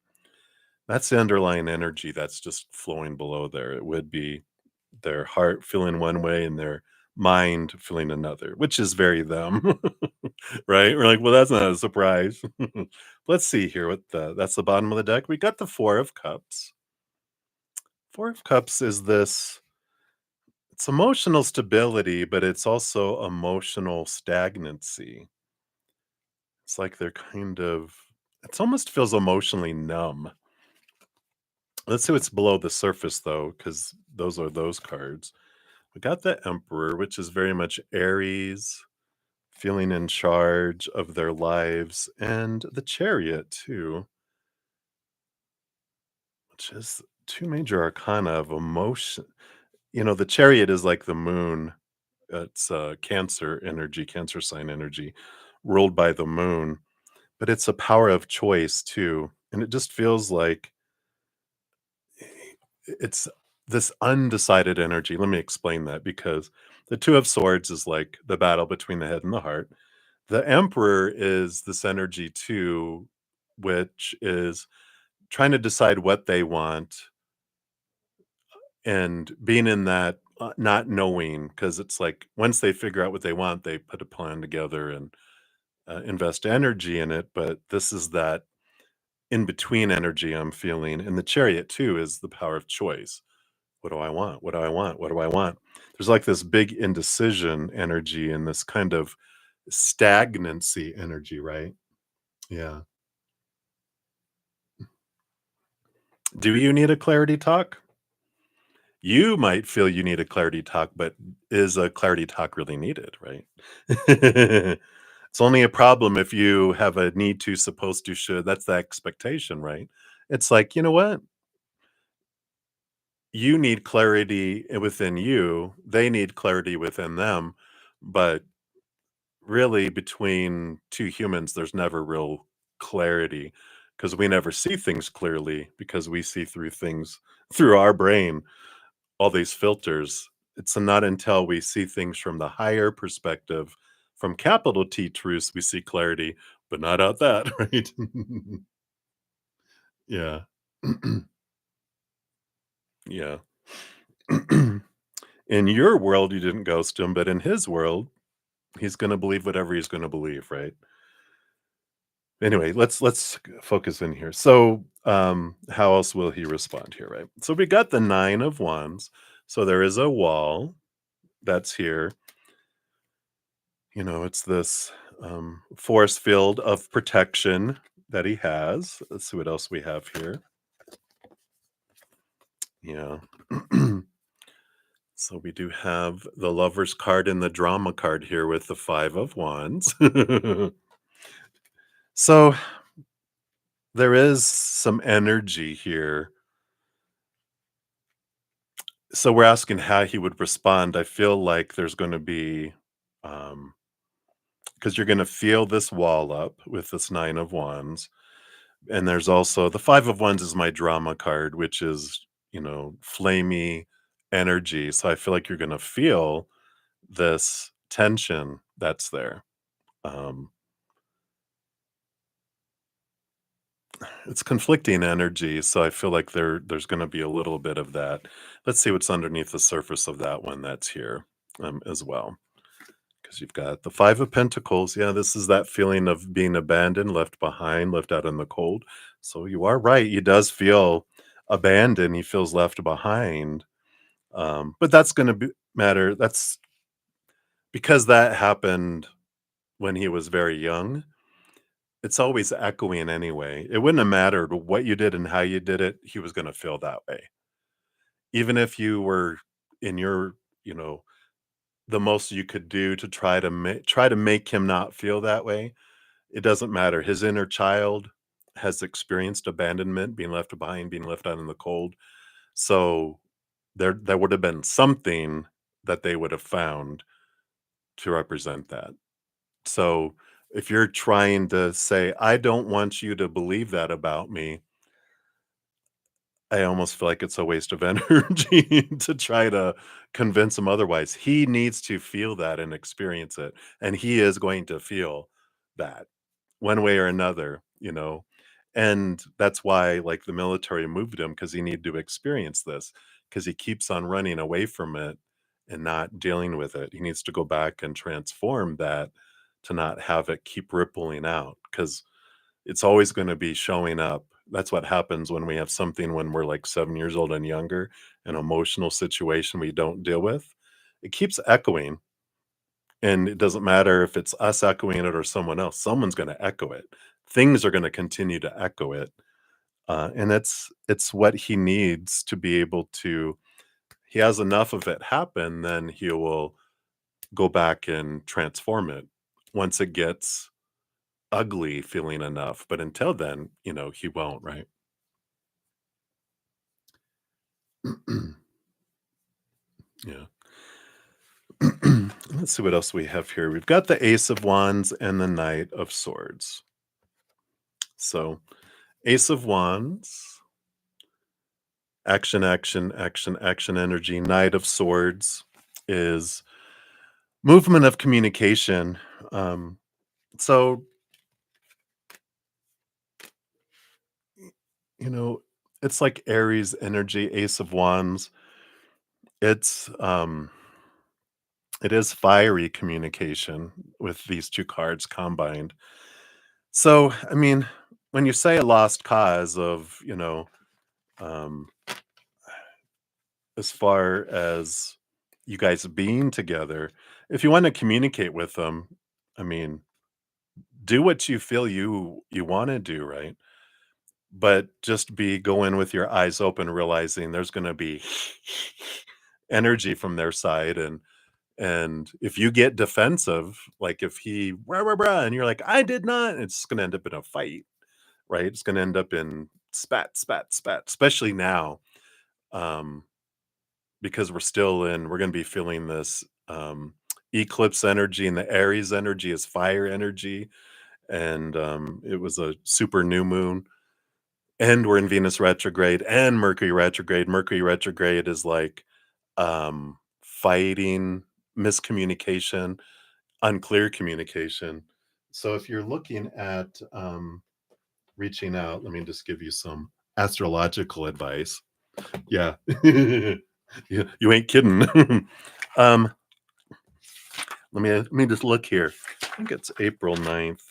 That's the underlying energy that's just flowing below there. It would be their heart feeling one way and their mind feeling another, which is very them, right? We're like, well, that's not a surprise. Let's see here what that's the bottom of the deck. We got the Four of Cups. Four of Cups is this, it's emotional stability, but it's also emotional stagnancy. It's like they're kind of, it almost feels emotionally numb. Let's see what's below the surface, though, because those are those cards. We got the Emperor, which is very much Aries, feeling in charge of their lives, and the Chariot, too, which is two major arcana of emotion. You know, the Chariot is like the moon. It's Cancer energy, Cancer sign energy, ruled by the moon. But it's a power of choice, too. And it just feels like it's this undecided energy. Let me explain that, because the Two of Swords is like the battle between the head and the heart. The Emperor is this energy too, which is trying to decide what they want and being in that not knowing, because it's like once they figure out what they want, they put a plan together and invest energy in it. But this is that in between energy I'm feeling. And the Chariot too is the power of choice. What do I want? What do I want? What do I want? There's like this big indecision energy and this kind of stagnancy energy, right? Yeah. Do you need a clarity talk? You might feel you need a clarity talk, but is a clarity talk really needed, right? It's only a problem if you have a need to, supposed to, should. That's the expectation, right? It's like, you know what? You need clarity within you. They need clarity within them. But really between two humans, there's never real clarity because we never see things clearly because we see through things through our brain, all these filters. It's not until we see things from the higher perspective, from capital T truths, we see clarity, but not out that, right? Yeah. Yeah. In your world, you didn't ghost him, but in his world, he's gonna believe whatever he's gonna believe, right? Anyway, let's focus in here. So, how else will he respond here, right? So we got the 9 of wands. So there is a wall that's here. It's this force field of protection that he has. Let's see what else we have here. Yeah. So we do have the Lover's card and the Drama card here with the 5 of wands. So there is some energy here. So we're asking how he would respond. I feel like there's going to be, because you're going to feel this wall up with this 9 of wands. And there's also the 5 of wands is my drama card, which is, flamey energy. So I feel like you're going to feel this tension that's there. Um, it's conflicting energy. So I feel like there's going to be a little bit of that. Let's see what's underneath the surface of that one that's here as well. Because you've got the 5 of Pentacles. Yeah, this is that feeling of being abandoned, left behind, left out in the cold. So you are right. He does feel abandoned. He feels left behind. But that's going to matter. That's because that happened when he was very young. It's always echoing anyway. It wouldn't have mattered what you did and how you did it. He was going to feel that way. Even if you were in your, you know, the most you could do to try to make him not feel that way. It doesn't matter. His inner child has experienced abandonment, being left behind, being left out in the cold. So there would have been something that they would have found to represent that. So if you're trying to say, I don't want you to believe that about me, I almost feel like it's a waste of energy to try to convince him otherwise. He needs to feel that and experience it. And he is going to feel that one way or another. And that's why, like, the military moved him because he needed to experience this because he keeps on running away from it and not dealing with it. He needs to go back and transform that to not have it keep rippling out because it's always going to be showing up. That's what happens when we have something when we're like 7 years old and younger, an emotional situation we don't deal with. It keeps echoing, and it doesn't matter if it's us echoing it or someone else, someone's going to echo it. Things are going to continue to echo it. And it's what he needs to be able to, he has enough of it happen, then he will go back and transform it once it gets ugly feeling enough. But until then, he won't, right? Yeah. Let's see what else we have here. We've got the Ace of Wands and the Knight of Swords. So, Ace of Wands, action, action, action, action energy. Knight of Swords is movement of communication. So, you know, it's like Aries energy, Ace of Wands. It's it is fiery communication with these two cards combined. So, I mean, when you say a lost cause of, um, as far as you guys being together, if you want to communicate with them, I mean, do what you feel you want to do, right? But just be go in with your eyes open, realizing there's going to be energy from their side, and if you get defensive, like if he rah, rah, rah, and you're like, I did not, it's going to end up in a fight, right? It's going to end up in spat, spat, spat, especially now, um, because we're going to be feeling this eclipse energy, and the Aries energy is fire energy. And it was a super new moon. And we're in Venus retrograde and Mercury retrograde. Mercury retrograde is like fighting miscommunication, unclear communication. So if you're looking at reaching out, let me just give you some astrological advice. Yeah. You ain't kidding. um, let me just look here. I think it's April 9th,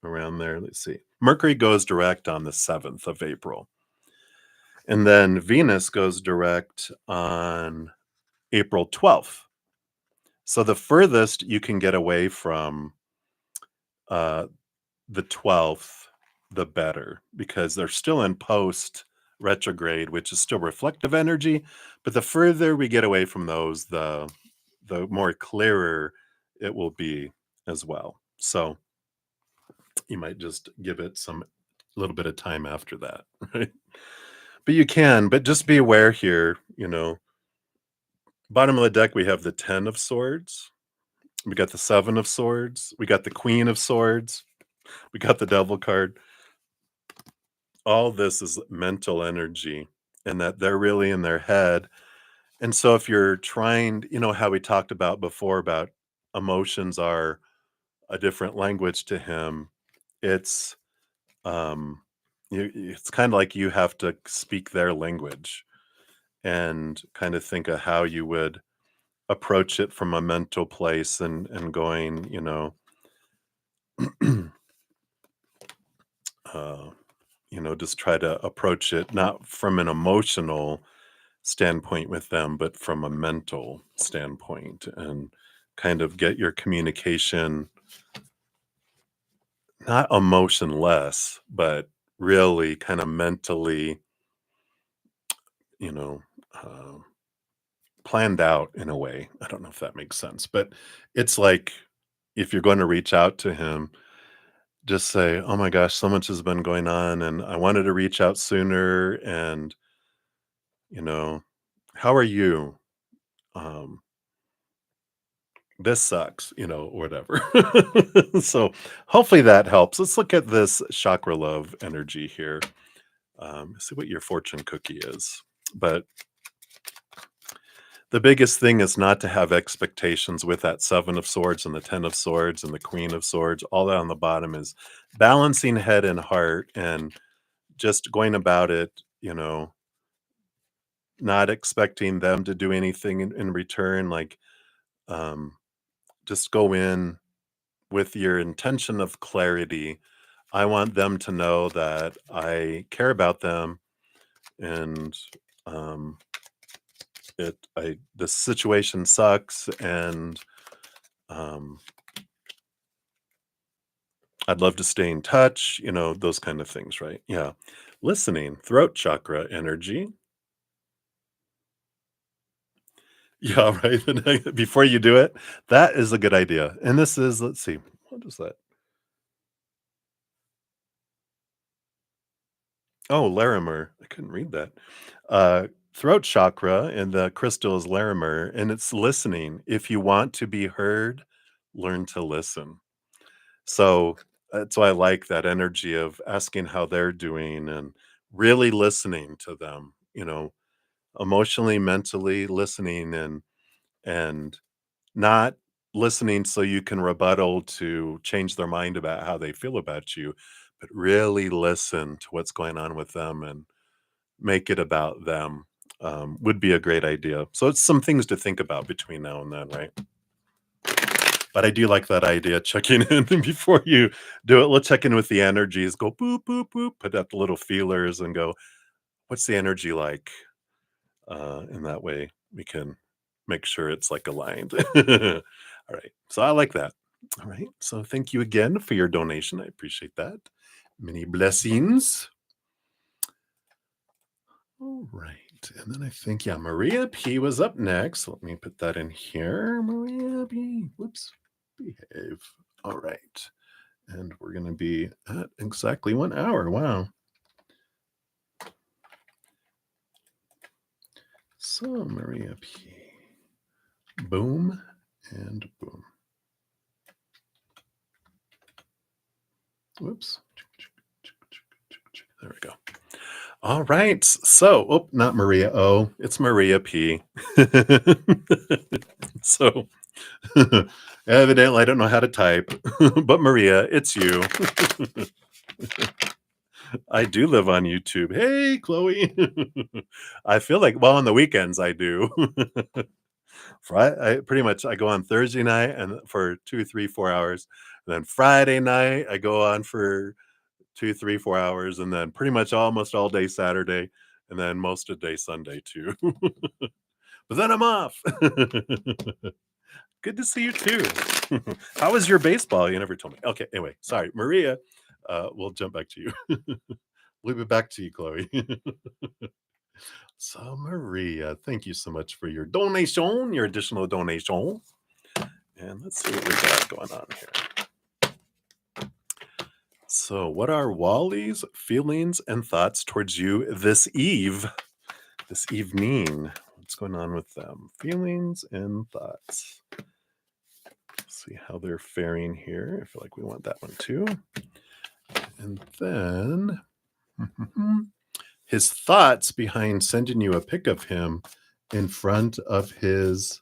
around there. Let's see. Mercury goes direct on the 7th of April. And then Venus goes direct on April 12th. So the furthest you can get away from uh, the 12th, the better, because they're still in post retrograde, which is still reflective energy. But the further we get away from those, the more clearer it will be as well. So you might just give it some little bit of time after that, right? But you can, but just be aware here, bottom of the deck, we have the 10 of swords. We got the 7 of swords. We got the Queen of swords. We got the Devil card. All this is mental energy, and that they're really in their head. And so if you're trying, how we talked about before about emotions are a different language to him, it's it's kind of like you have to speak their language and kind of think of how you would approach it from a mental place, and going, uh, just try to approach it not from an emotional standpoint with them, but from a mental standpoint, and kind of get your communication not emotionless, but really kind of mentally, you know, uh, planned out in a way. I don't know if that makes sense, but it's like if you're going to reach out to him, just say, "Oh my gosh, so much has been going on, and I wanted to reach out sooner. And you know, how are you? Um, this sucks, whatever." So hopefully that helps. Let's look at this chakra love energy here. See what your fortune cookie is. But the biggest thing is not to have expectations with that 7 of swords and the 10 of swords and the Queen of swords. All that on the bottom is balancing head and heart, and just going about it, not expecting them to do anything in return. Like, um, just go in with your intention of clarity. I want them to know that I care about them, and um, the situation sucks, and um, I'd love to stay in touch. Those kind of things, right? Yeah, listening, throat chakra energy. Yeah, right. Before you do it, that is a good idea. And this is, let's see, what is that? Oh, Larimer. I couldn't read that. Throat chakra, and the crystal is Larimer, and it's listening. If you want to be heard, learn to listen. So that's why I like that energy of asking how they're doing and really listening to them, emotionally, mentally listening, and not listening so you can rebuttal to change their mind about how they feel about you, but really listen to what's going on with them and make it about them. Would be a great idea. So it's some things to think about between now and then, right? But I do like that idea, checking in before you do it. Let's check in with the energies. Go boop, boop, boop, put out the little feelers and go, what's the energy like? In that way, we can make sure it's like aligned. All right. So I like that. All right. So thank you again for your donation. I appreciate that. Many blessings. All right. And then I think, yeah, Maria P was up next. Let me put that in here. Maria P. Whoops. Behave. All right. And we're going to be at exactly 1 hour. Wow. So, Maria P. Boom. And boom. Whoops. There we go. All right. So, oh, not Maria O. It's Maria P. So, evidently, I don't know how to type, but Maria, it's you. I do live on YouTube. Hey, Chloe. I feel like, well, on the weekends I do. Friday, pretty much I go on Thursday night and for 2, 3, 4 hours. And then Friday night I go on for 2, 3, 4 hours, and then pretty much almost all day Saturday, and then most of the day Sunday too. But then I'm off. Good to see you too. How was your baseball? You never told me. Okay, anyway, sorry, Maria. We'll jump back to you. We'll be back to you, Chloe. So, Maria, thank you so much for your donation, your additional donation. And let's see what we got going on here. So, what are Wally's feelings and thoughts towards you this evening? What's going on with them? Feelings and thoughts. See how they're faring here. I feel like we want that one too. And then his thoughts behind sending you a pic of him in front of his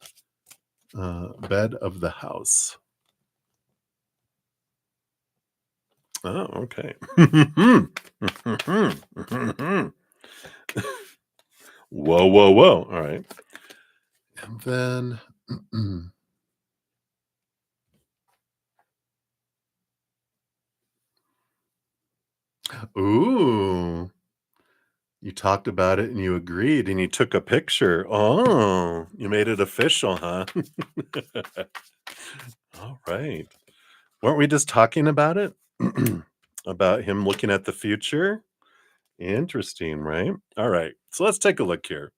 bed of the house. Oh, okay. Whoa, whoa, whoa. All right. And then ooh, you talked about it and you agreed and you took a picture. Oh, you made it official, huh? All right. Weren't we just talking about it? About him looking at the future? Interesting, right? All right. So let's take a look here.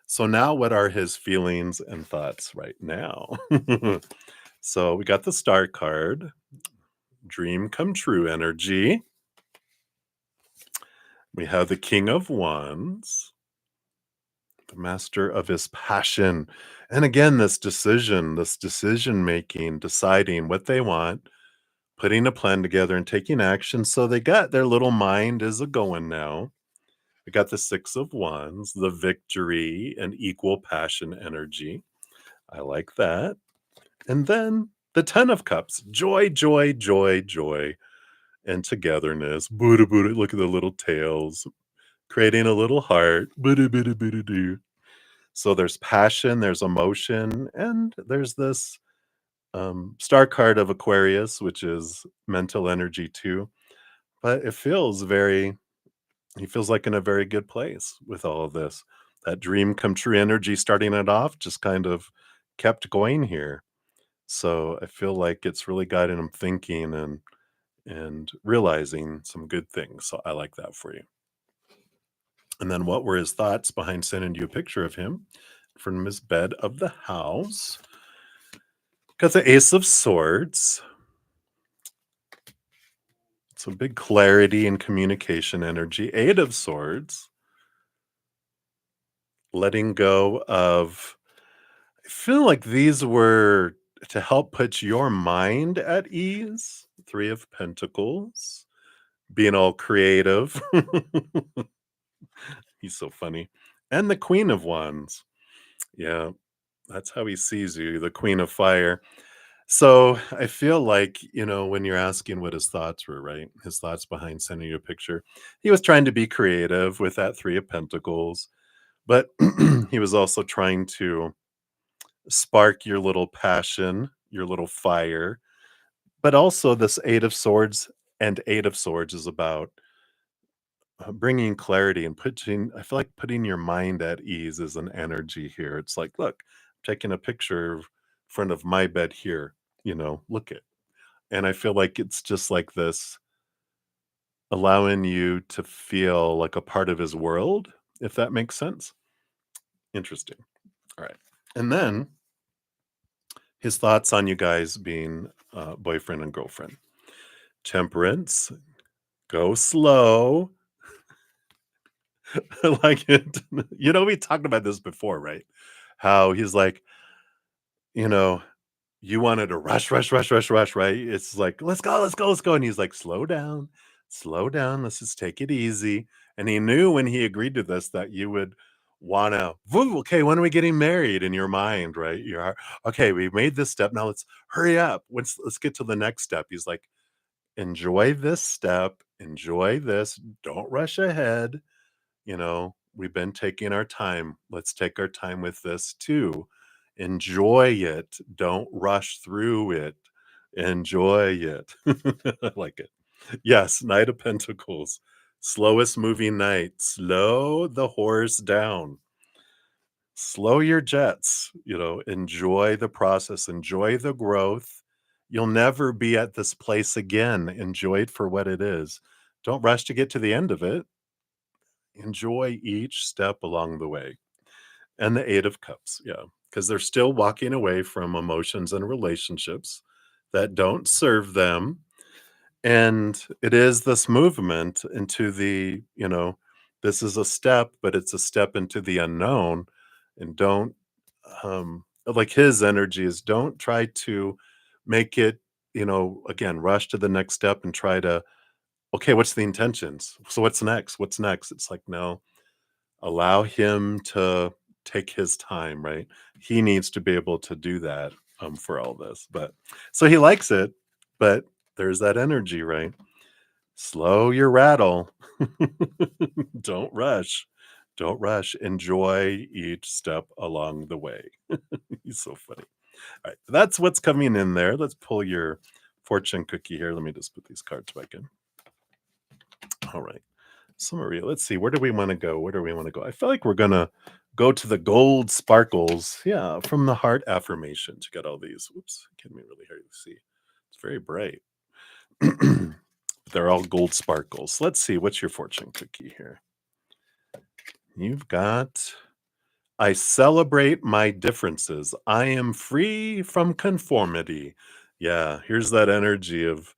So now what are his feelings and thoughts right now? So we got the star card, dream come true energy. We have the king of wands, the master of his passion. And again, this decision making, deciding what they want, putting a plan together and taking action. So they got their little mind is a going now. We got the six of wands, the victory and equal passion energy. I like that. And then the 10 of cups, joy, joy, joy, joy, and togetherness. Buddha, Buddha, look at the little tails, creating a little heart. Buddha, Buddha, Buddha, doo. So there's passion, there's emotion, and there's this star card of Aquarius, which is mental energy too. But it feels very, he feels like in a very good place with all of this. That dream come true energy starting it off just kind of kept going here. So I feel like it's really gotten him thinking and realizing some good things. So I like that for you. And then what were his thoughts behind sending you a picture of him from his bed of the house? Got the Ace of Swords. Some big clarity and communication energy. Eight of Swords. Letting go of, I feel like these were to help put your mind at ease. Three of Pentacles. Being all creative. He's so funny. And the Queen of Wands. Yeah, that's how he sees you, the Queen of Fire. So I feel like, when you're asking what his thoughts were, right? His thoughts behind sending you a picture. He was trying to be creative with that Three of Pentacles, but he was also trying to spark your little passion, your little fire. But also, this Eight of Swords and Eight of Swords is about bringing clarity and I feel like putting your mind at ease is an energy here. It's like, look, I'm taking a picture in front of my bed here, look it. And I feel like it's just like this, allowing you to feel like a part of his world, if that makes sense. Interesting. All right. And then his thoughts on you guys being boyfriend and girlfriend. Temperance, go slow. I like it. We talked about this before, right? How he's like, you know, you wanted to rush, rush, rush, rush, rush, right? It's like, let's go, let's go, let's go. And he's like, slow down, let's just take it easy. And he knew when he agreed to this that you would want to, okay, when are we getting married in your mind, right? You're okay, we made this step. Now let's hurry up. Let's get to the next step. He's like, enjoy this step, enjoy this, don't rush ahead. We've been taking our time. Let's take our time with this too. Enjoy it. Don't rush through it. Enjoy it. I like it. Yes, Knight of Pentacles. Slowest moving knight. Slow the horse down. Slow your jets. Enjoy the process, enjoy the growth. You'll never be at this place again. Enjoy it for what it is. Don't rush to get to the end of it. Enjoy each step along the way. And the Eight of Cups, yeah, because they're still walking away from emotions and relationships that don't serve them. And it is this movement into this is a step, but it's a step into the unknown. And don't, like his energy is, don't try to make it, again, rush to the next step and try to, okay, what's the intentions? So what's next? What's next? It's like, no, allow him to take his time, right? He needs to be able to do that for all this. But so he likes it, but there's that energy, right? Slow your rattle. Don't rush. Don't rush. Enjoy each step along the way. He's so funny. All right, that's what's coming in there. Let's pull your fortune cookie here. Let me just put these cards back in. All right. So Maria, let's see. Where do we want to go? Where do we want to go? I feel like we're gonna go to the gold sparkles. Yeah, from the heart affirmations. You got all these. Whoops, can't even really hear you. See, it's very bright. They're all gold sparkles. Let's see. What's your fortune cookie here? You've got, I celebrate my differences. I am free from conformity. Yeah, here's that energy of,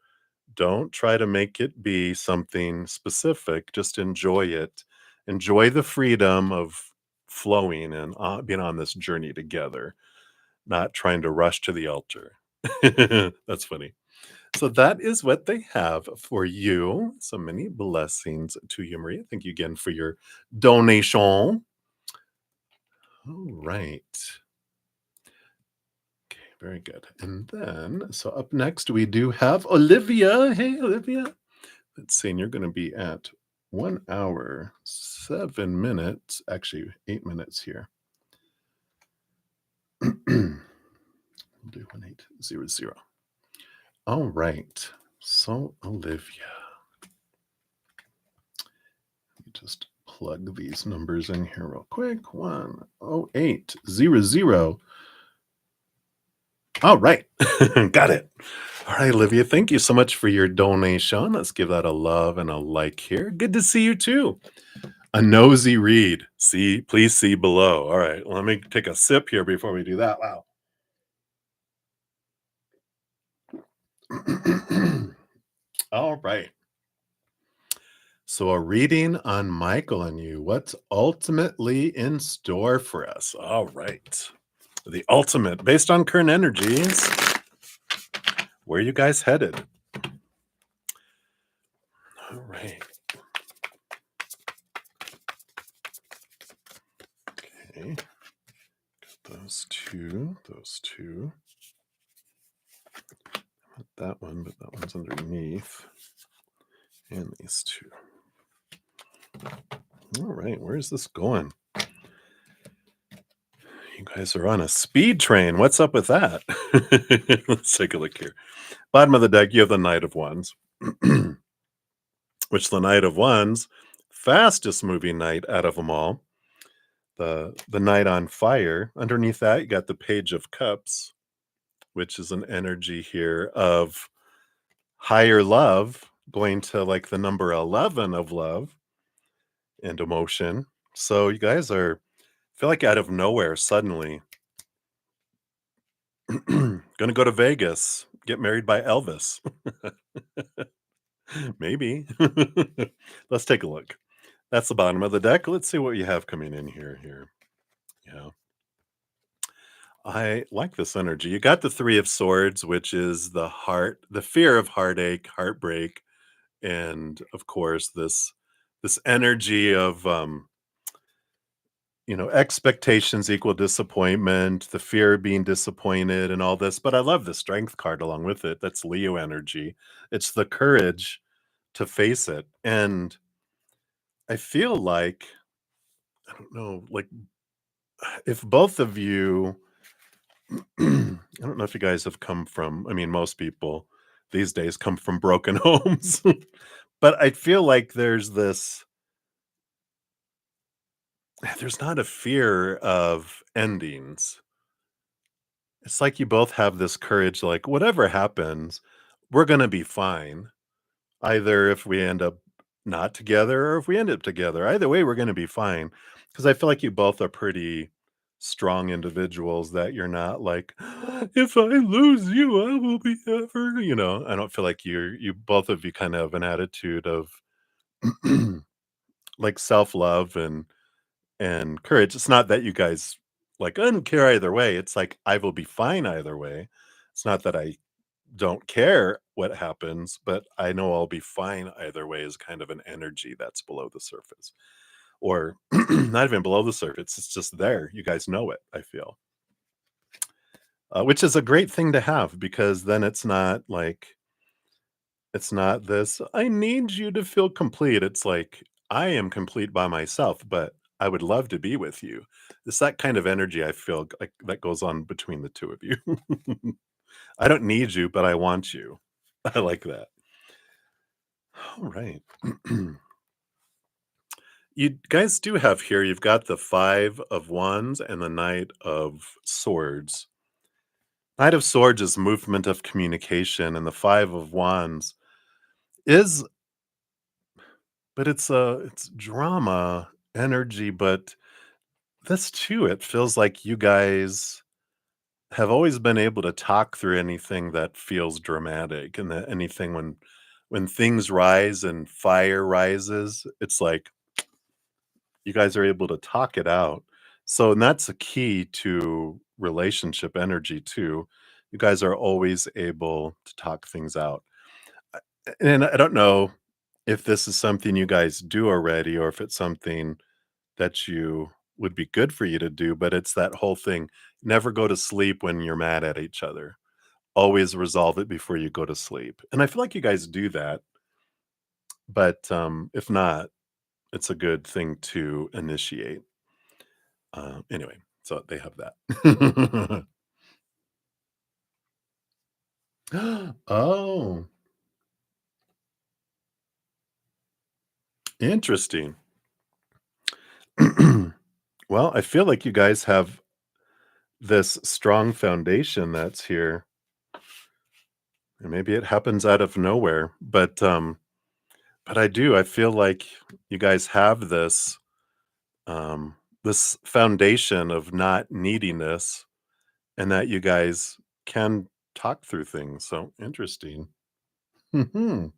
don't try to make it be something specific. Just enjoy it. Enjoy the freedom of flowing and being on this journey together, not trying to rush to the altar. That's funny. So that is what they have for you. So many blessings to you, Maria. Thank you again for your donation. All right. Okay, very good. And then, so up next, we do have Olivia. Hey, Olivia. Let's see, and you're going to be at 1 hour, 7 minutes, actually 8 minutes here. We'll do 1800. All right. So, Olivia, let me just plug these numbers in here real quick. 10800. All right. Got it. All right, Olivia, thank you so much for your donation. Let's give that a love and a like here. Good to see you too. A nosy read. See, please see below. All right, let me take a sip here before we do that. Wow. All right. So, a reading on Michael and you. What's ultimately in store for us? All right. The ultimate, based on current energies. Where are you guys headed? All right. Okay. Got those two. Not that one, but that one's underneath. And these two. All right, where's this going? You guys are on a speed train. What's up with that? Let's take a look here. Bottom of the deck, you have the Knight of Wands, which the Knight of Wands, fastest moving knight out of them all. The Knight on Fire. Underneath that, you got the Page of Cups, which is an energy here of higher love, going to like the number 11 of love and emotion. So you guys feel like out of nowhere, suddenly, gonna go to Vegas, get married by Elvis. Maybe. Let's take a look. That's the bottom of the deck. Let's see what you have coming in here. Yeah. I like this energy. You got the 3 of swords, which is the fear of heartache, heartbreak, and of course this energy of expectations equal disappointment, the fear of being disappointed and all this. But I love the strength card along with it. That's Leo energy. It's the courage to face it. And I feel like, I don't know, like if both of you, I don't know if you guys have come from, I mean, most people these days come from broken homes, but I feel like there's not a fear of endings. It's like you both have this courage, like, whatever happens, we're gonna be fine. Either if we end up not together or if we end up together. Either way, we're gonna be fine. Because I feel like you both are pretty strong individuals that you're not like, "If I lose you, I will be ever," I don't feel like you both of you kind of have an attitude of, like, self-love and courage. It's not that you guys like, "I don't care either way." It's like, "I will be fine either way." It's not that I don't care what happens, but I know I'll be fine either way is kind of an energy that's below the surface. Or not even below the surface, it's just there. You guys know it, I feel. Which is a great thing to have because then it's not this, "I need you to feel complete." It's like, "I am complete by myself, but I would love to be with you." It's that kind of energy I feel like that goes on between the 2 of you. I don't need you, but I want you. I like that. All right. You guys do have here, you've got the 5 of Wands and the Knight of Swords. Knight of Swords is movement of communication, and the 5 of Wands is, but it's drama, energy, but this too, it feels like you guys have always been able to talk through anything that feels dramatic, and that anything when things rise and fire rises, it's like you guys are able to talk it out. So, and that's a key to relationship energy too. You guys are always able to talk things out. Uh, And I don't know if this is something you guys do already or if it's something that you would be good for you to do, but it's that whole thing. Never go to sleep when you're mad at each other. Always resolve it before you go to sleep. And I feel like you guys do that, but if not, it's a good thing to initiate. Anyway, so they have that. Oh, interesting. Well, I feel like you guys have this strong foundation that's here, and maybe it happens out of nowhere, but I feel like you guys have this foundation of not needing this, and that you guys can talk through things. So interesting. Mhm.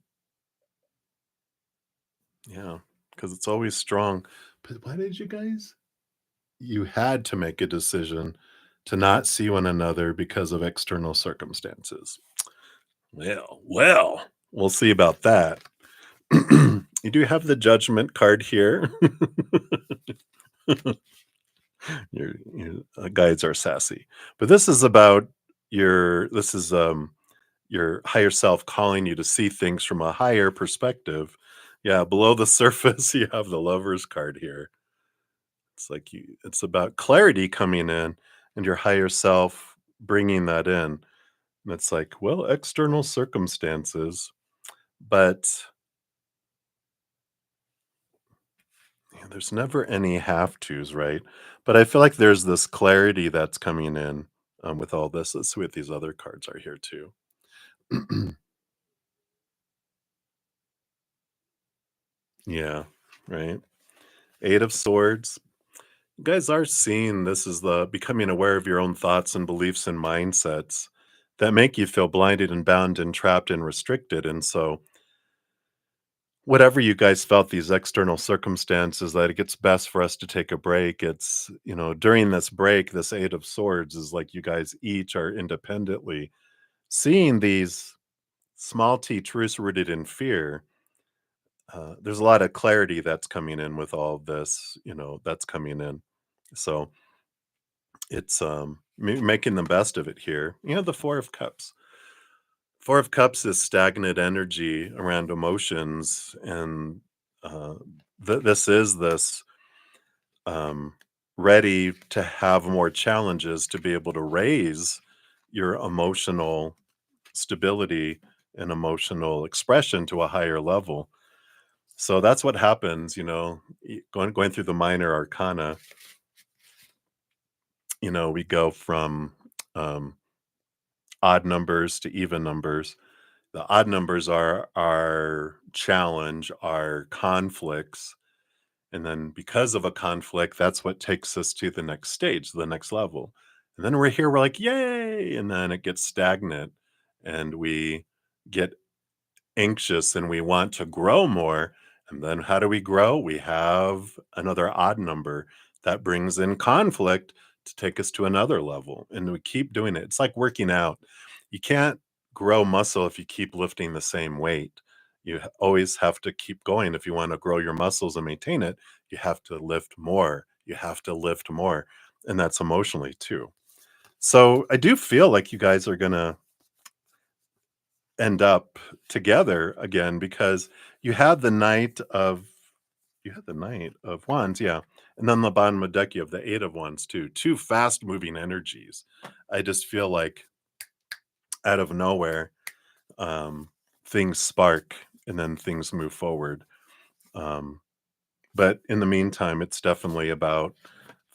Yeah, because it's always strong. But why did you guys? You had to make a decision to not see one another because of external circumstances. Well, we'll see about that. You do have the judgment card here. Your guides are sassy, but this is about your higher self calling you to see things from a higher perspective. Yeah, below the surface, you have the lovers card here. It's about clarity coming in and your higher self bringing that in. And it's like, well, external circumstances, but yeah, there's never any have tos, right? But I feel like there's this clarity that's coming in with all this. Let's see what these other cards are here too. Yeah, right. 8 of Swords. You guys are seeing this is the becoming aware of your own thoughts and beliefs and mindsets that make you feel blinded and bound and trapped and restricted. And so whatever you guys felt, these external circumstances, that it gets best for us to take a break. It's, during this break, this Eight of Swords is like you guys each are independently seeing these small t truths rooted in fear. There's a lot of clarity that's coming in with all this, that's coming in. So it's making the best of it here. The Four of Cups. Four of Cups is stagnant energy around emotions, and uh, this is this um, ready to have more challenges to be able to raise your emotional stability and emotional expression to a higher level. So that's what happens, going through the minor arcana. We go from um, odd numbers to even numbers. The odd numbers are our challenge, our conflicts. And then because of a conflict, that's what takes us to the next stage, the next level. And then we're here, we're like, yay. And then it gets stagnant and we get anxious and we want to grow more. And then how do we grow? We have another odd number that brings in conflict to take us to another level. And we keep doing it. It's like working out. You can't grow muscle if you keep lifting the same weight. You always have to keep going. If you want to grow your muscles and maintain it, you have to lift more. You have to lift more. And that's emotionally too. So I do feel like you guys are going to end up together again because you had the Knight of Wands, yeah. And then the bottom of the deck, you have the Eight of Wands too. Two fast moving energies. I just feel like out of nowhere, um, things spark and then things move forward. Um, but in the meantime, it's definitely about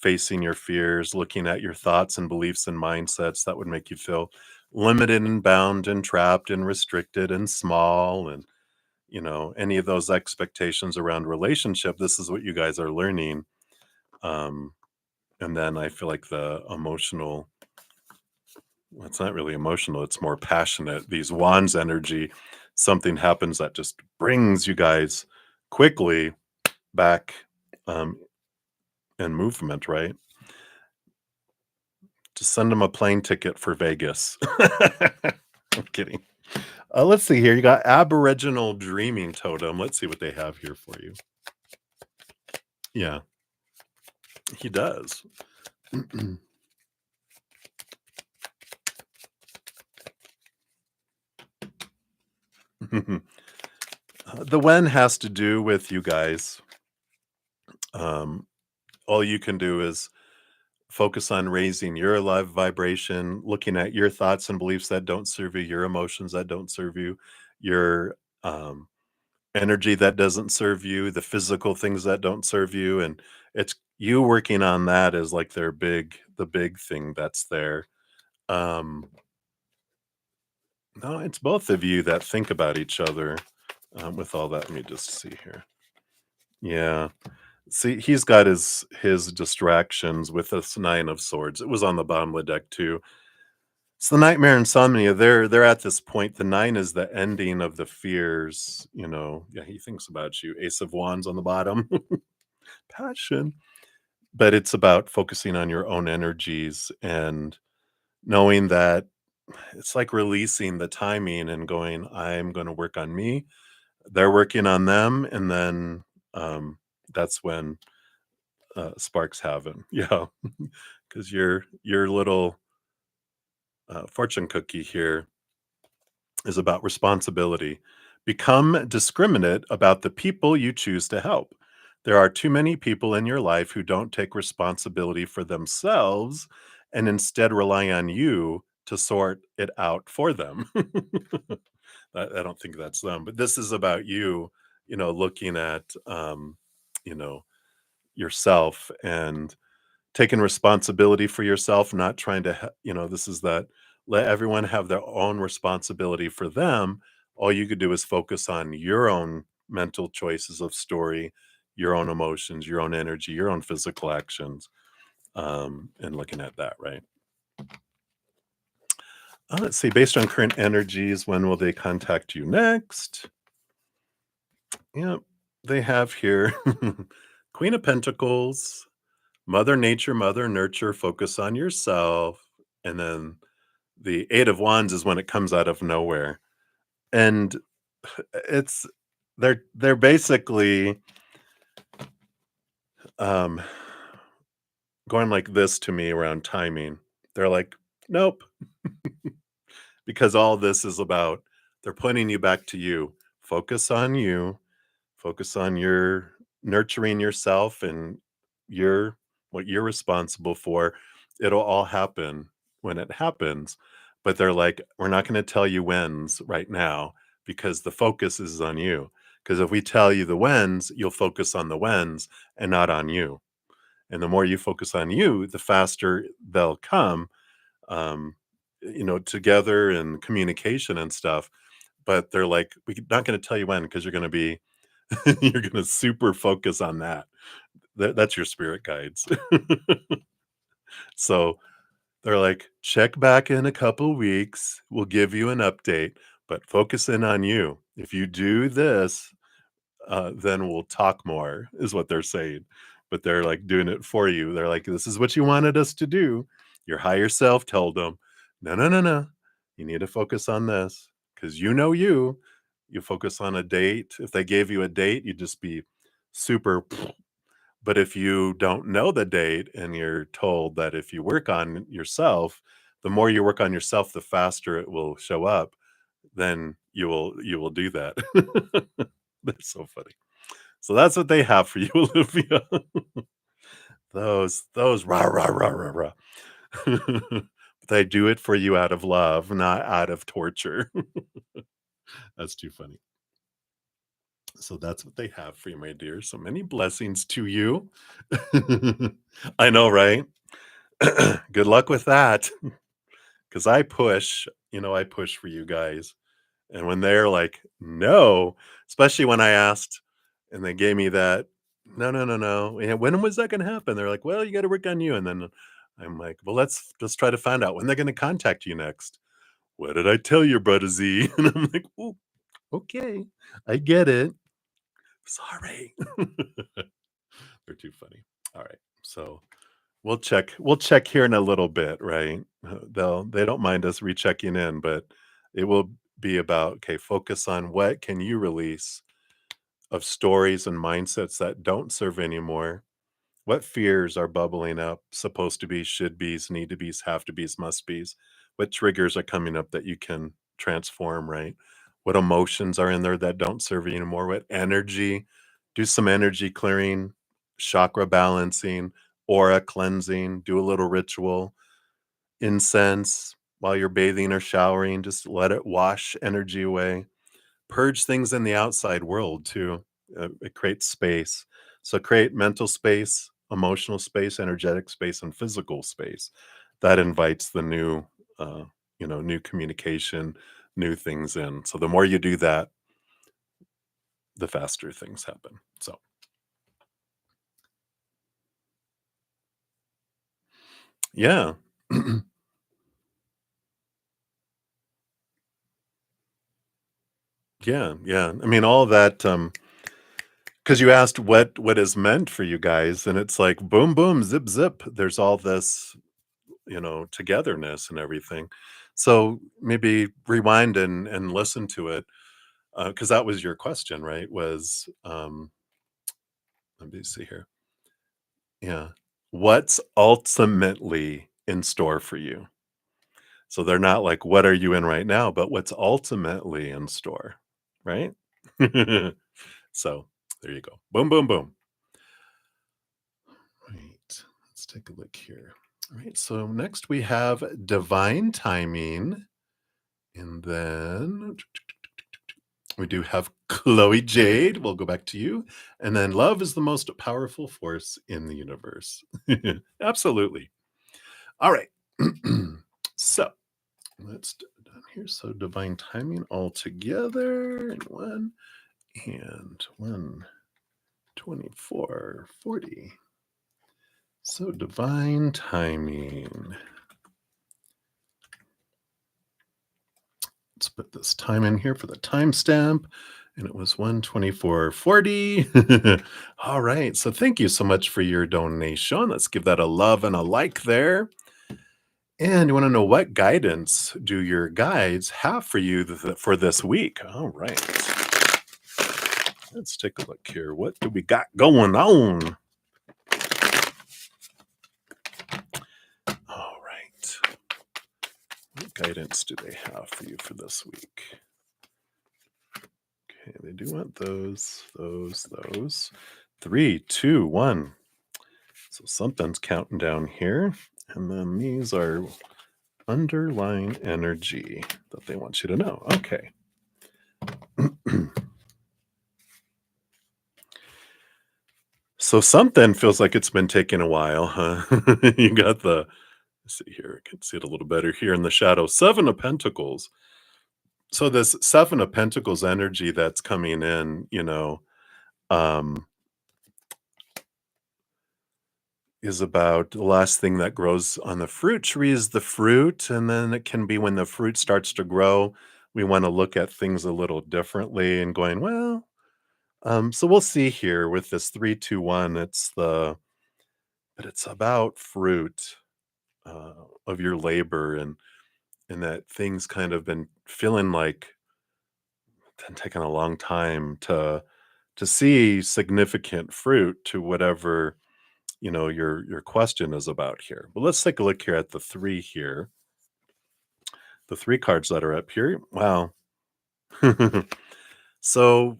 facing your fears, looking at your thoughts and beliefs and mindsets that would make you feel limited and bound and trapped and restricted and small, and any of those expectations around relationship. This is what you guys are learning. um and then I feel like the emotional, well, it's not really emotional, it's more passionate, these wands energy. Something happens that just brings you guys quickly back um in movement, right? Just send them a plane ticket for Vegas. I'm kidding. Let's see here. You got Aboriginal Dreaming Totem. Let's see what they have here for you. Yeah, he does. The when has to do with you guys. Um, all you can do is focus on raising your love vibration, looking at your thoughts and beliefs that don't serve you, your emotions that don't serve you, your um, energy that doesn't serve you, the physical things that don't serve you, and it's you working on that is like the big thing that's there. Um, no, it's both of you that think about each other with all that. Let me just see here. Yeah. See, he's got his distractions with this Nine of Swords. It was on the bottom of the deck too. It's the Nightmare Insomnia. They're at this point. The nine is the ending of the fears. Yeah, he thinks about you. Ace of Wands on the bottom. Passion. But it's about focusing on your own energies and knowing that it's like releasing the timing and going, I'm going to work on me. They're working on them. And then that's when sparks happen. Yeah. Because your little fortune cookie here is about responsibility. Become discriminate about the people you choose to help. There are too many people in your life who don't take responsibility for themselves and instead rely on you to sort it out for them. I don't think that's them, but this is about you, looking at, you know, yourself and taking responsibility for yourself, not trying to, this is that let everyone have their own responsibility for them. All you could do is focus on your own mental choices of story, your own emotions, your own energy, your own physical actions, and looking at that, right? Let's see, based on current energies, when will they contact you next? Yeah, they have here Queen of Pentacles, Mother Nature, Mother Nurture, focus on yourself. And then the Eight of Wands is when it comes out of nowhere. And it's they're basically um going like this to me around timing. They're like, nope, because all this is about they're pointing you back to you. Focus on you. Focus on your nurturing yourself and your what you're responsible for. It'll all happen when it happens. But they're like, we're not going to tell you whens right now because the focus is on you. Because if we tell you the whens, you'll focus on the whens and not on you. And the more you focus on you, the faster they'll come, um, together and communication and stuff. But they're like, we're not going to tell you when because you're going to be you're gonna super focus on that. That's your spirit guides. So they're like, check back in a couple weeks. We'll give you an update, but focus in on you. If you do this, then we'll talk more, is what they're saying. But they're like doing it for you. They're like, this is what you wanted us to do. Your higher self told them, no, no, no, no. You need to focus on this because you know you. You focus on a date. If they gave you a date, you'd just be super. But if you don't know the date and you're told that if you work on yourself, the more you work on yourself, the faster it will show up, then you will do that. They're so funny. So that's what they have for you, Olivia. Those rah rah rah rah rah. They do it for you out of love, not out of torture. That's too funny. So that's what they have for you, my dear. So many blessings to you. I know, right? Good luck with that. Because I push for you guys. And when they're like, no, especially when I asked and they gave me that, no, no, no, no. Yeah, when was that going to happen? They're like, well, you got to work on you. And then I'm like, well, let's try to find out when they're going to contact you next. What did I tell you, brother Z? And I'm like, oh, okay, I get it. Sorry. They're too funny. All right. So we'll check here in a little bit, right? They don't mind us rechecking in, but it will be about, okay, focus on what can you release of stories and mindsets that don't serve anymore. What fears are bubbling up, supposed to be, should be's, need to be's, have to be's, must be's? What triggers are coming up that you can transform, right? What emotions are in there that don't serve you anymore? What energy? Do some energy clearing, chakra balancing, aura cleansing, do a little ritual, incense while you're bathing or showering, just let it wash energy away. Purge things in the outside world too. It creates space. So create mental space, emotional space, energetic space, and physical space. That invites the new, uh, new communication, new things in. So the more you do that, the faster things happen. So yeah. Yeah, yeah. I mean, all that, because you asked what is meant for you guys, and it's like boom, boom, zip, zip. There's all this, togetherness and everything. So maybe rewind and listen to it, because that was your question, right? Was let me see here. Yeah, what's ultimately in store for you? So they're not like, what are you in right now, but what's ultimately in store, right? So there you go. Boom, boom, boom. Right. Let's take a look here. All right. So next we have divine timing. And then we do have Chloe Jade. We'll go back to you. And then love is the most powerful force in the universe. Absolutely. All right. So let's do it down here. So divine timing all together in one 24 40. So divine timing. Let's put this time in here for the timestamp. And it was 124.40. All right. So thank you so much for your donation. Let's give that a love and a like there. And you want to know what guidance do your guides have for you for this week? All right. Let's take a look here. What do we got going on? All right. What guidance do they have for you for this week? Okay, they do want those. 3, 2, 1. So something's counting down here. And then these are underlying energy that they want you to know. Okay. So something feels like it's been taking a while, huh? You got let's see here. I can see it a little better here in the shadow. 7 of Pentacles. So this 7 of Pentacles energy that's coming in, um, is about the last thing that grows on the fruit tree is the fruit. And then it can be when the fruit starts to grow, we want to look at things a little differently and going, well, so we'll see here with this 321. But it's about fruit of your labor and that things kind of been feeling like been taking a long time to see significant fruit to whatever your question is about here. But let's take a look here at the three here, the three cards that are up here. Wow. So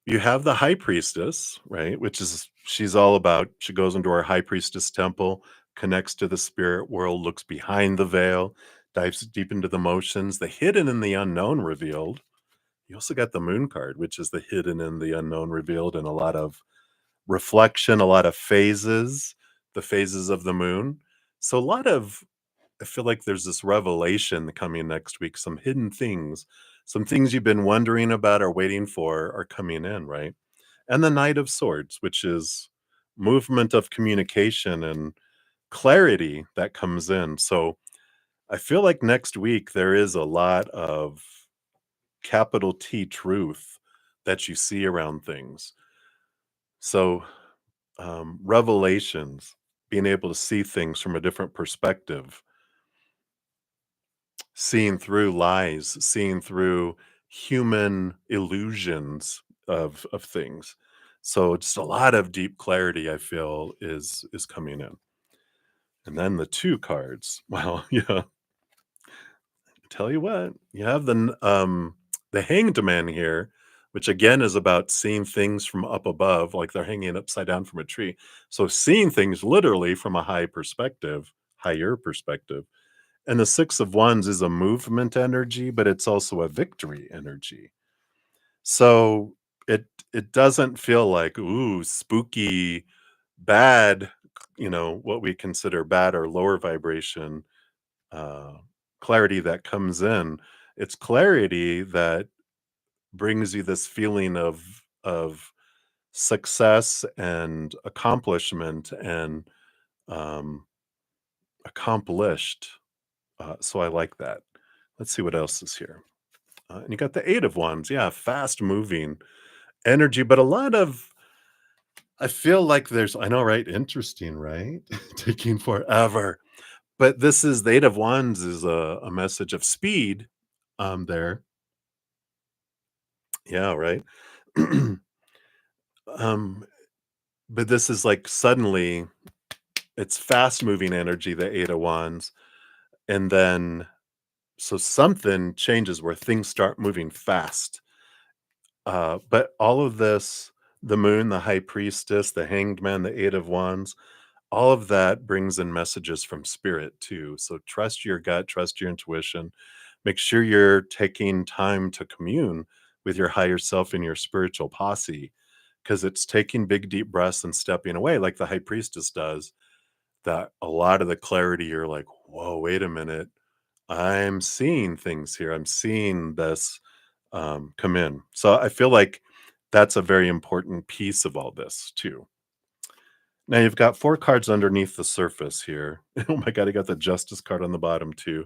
you have the high priestess, right? Which is she's all about, she goes into her high priestess temple, connects to the spirit world, looks behind the veil, dives deep into the emotions, the hidden and the unknown revealed. You also got the moon card, which is the hidden and the unknown revealed, and a lot of reflection, a lot of phases, the phases of the moon. So a lot of, I feel like there's this revelation coming next week, some hidden things, some things you've been wondering about or waiting for are coming in, right? And the Knight of Swords, which is movement of communication and clarity that comes in. So I feel like next week there is a lot of capital T truth that you see around things. So revelations, being able to see things from a different perspective, seeing through lies, seeing through human illusions of things. So just a lot of deep clarity I feel is coming in. And then the two cards. Well, yeah, tell you what, you have the hanged man here, which again is about seeing things from up above, like they're hanging upside down from a tree. So seeing things literally from a higher perspective. And the 6 of Wands is a movement energy, but it's also a victory energy. So it doesn't feel like, ooh, spooky, bad, what we consider bad or lower vibration uh, clarity that comes in. It's clarity that brings you this feeling of success and accomplishment and um, accomplished. So I like that. Let's see what else is here. And you got the 8 of Wands. Yeah, fast moving energy, but a lot of, I feel like I know, right? Interesting, right? Taking forever. But this is the 8 of Wands is a message of speed there. Yeah, right. um, but this is like suddenly it's fast moving energy, the 8 of Wands. And then so something changes where things start moving fast. But all of this, the moon, the high priestess, the hanged man, the 8 of Wands, all of that brings in messages from spirit too. So trust your gut, trust your intuition. Make sure you're taking time to commune with your higher self and your spiritual posse, because it's taking big, deep breaths and stepping away, like the high priestess does. That a lot of the clarity, you're like, whoa, wait a minute. I'm seeing things here. I'm seeing this come in. So I feel like that's a very important piece of all this too. Now you've got 4 cards underneath the surface here. Oh my god, I got the Justice card on the bottom too,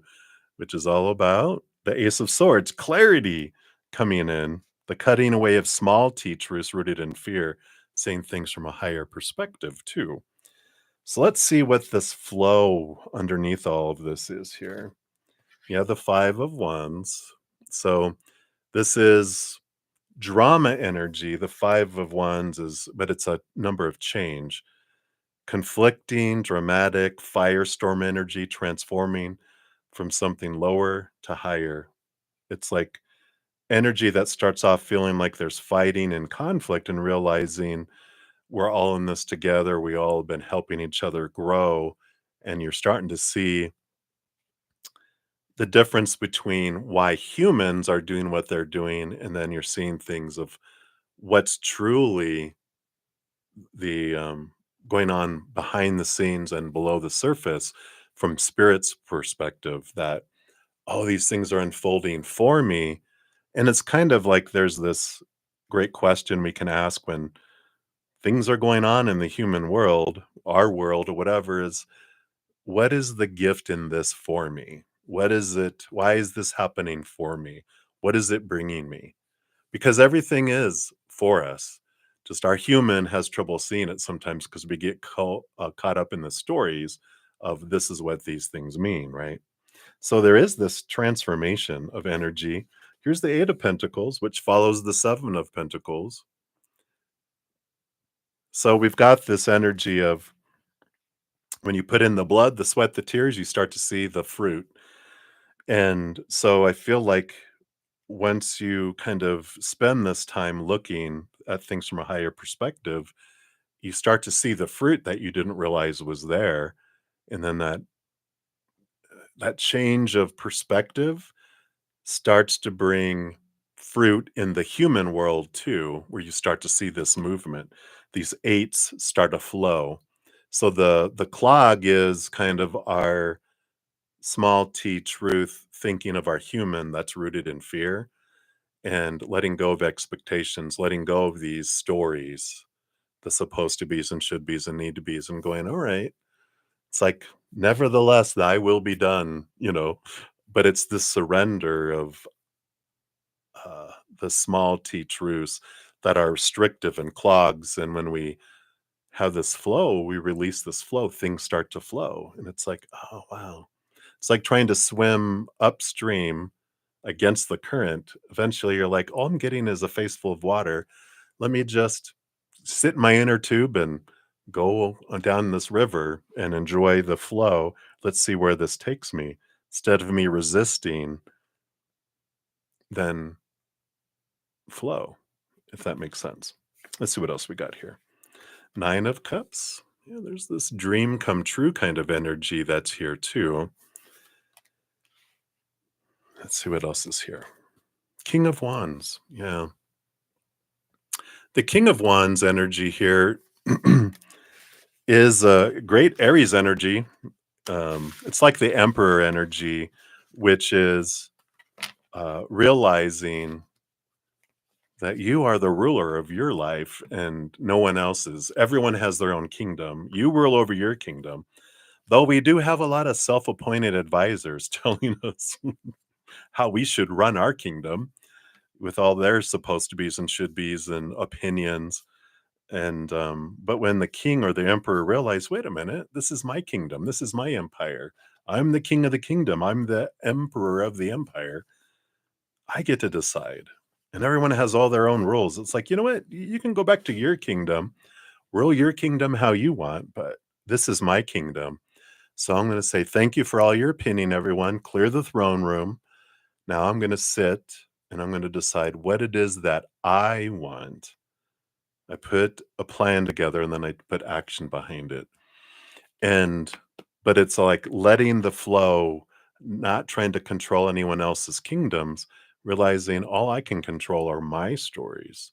which is all about the Ace of Swords, clarity coming in. The cutting away of small T truths rooted in fear, seeing things from a higher perspective too. So let's see what this flow underneath all of this is here. Yeah, the 5 of Wands. So this is drama energy. The 5 of Wands is, but it's a number of change. Conflicting, dramatic, firestorm energy, transforming from something lower to higher. It's like energy that starts off feeling like there's fighting and conflict and realizing we're all in this together. We all have been helping each other grow. And you're starting to see the difference between why humans are doing what they're doing. And then you're seeing things of what's truly the going on behind the scenes and below the surface from spirit's perspective that all these things are unfolding for me. And it's kind of like there's this great question we can ask when things are going on in the human world, our world, or whatever, is what is the gift in this for me? What is it? Why is this happening for me? What is it bringing me? Because everything is for us. Just our human has trouble seeing it sometimes because we get caught up in the stories of this is what these things mean, right? So there is this transformation of energy. Here's the 8 of Pentacles, which follows the 7 of Pentacles. So we've got this energy of when you put in the blood, the sweat, the tears, you start to see the fruit. And so I feel like once you kind of spend this time looking at things from a higher perspective, you start to see the fruit that you didn't realize was there. And then that change of perspective starts to bring fruit in the human world too, where you start to see this movement. These eights start to flow. So the clog is kind of our small t truth thinking of our human that's rooted in fear and letting go of expectations, letting go of these stories, the supposed to be's and should be's and need to be's, and going, all right, it's like, nevertheless, thy will be done, but it's this surrender of uh, the small t truths that are restrictive and clogs. And when we have this flow, we release this flow, things start to flow. And it's like, oh, wow. It's like trying to swim upstream against the current. Eventually, you're like, all I'm getting is a face full of water. Let me just sit in my inner tube and go down this river and enjoy the flow. Let's see where this takes me. Instead of me resisting, then flow, if that makes sense. Let's see what else we got here. 9 of Cups. Yeah, there's this dream come true kind of energy that's here too. Let's see what else is here. King of Wands. Yeah. The King of Wands energy here is a great Aries energy. It's like the Emperor energy, which is realizing that you are the ruler of your life and no one else's. Everyone has their own kingdom. You rule over your kingdom. Though we do have a lot of self appointed advisors telling us how we should run our kingdom with all their supposed to be's and should be's and opinions. And but when the king or the emperor realized, wait a minute, this is my kingdom, this is my empire, I'm the king of the kingdom, I'm the emperor of the empire, I get to decide. And everyone has all their own rules. It's like, you know what, you can go back to your kingdom, rule your kingdom how you want, but this is my kingdom. So I'm going to say thank you for all your opinion, everyone. Clear the throne room. Now I'm going to sit and I'm going to decide what it is that I want. I put a plan together and then I put action behind it. And, but it's like letting the flow, not trying to control anyone else's kingdoms, realizing all I can control are my stories,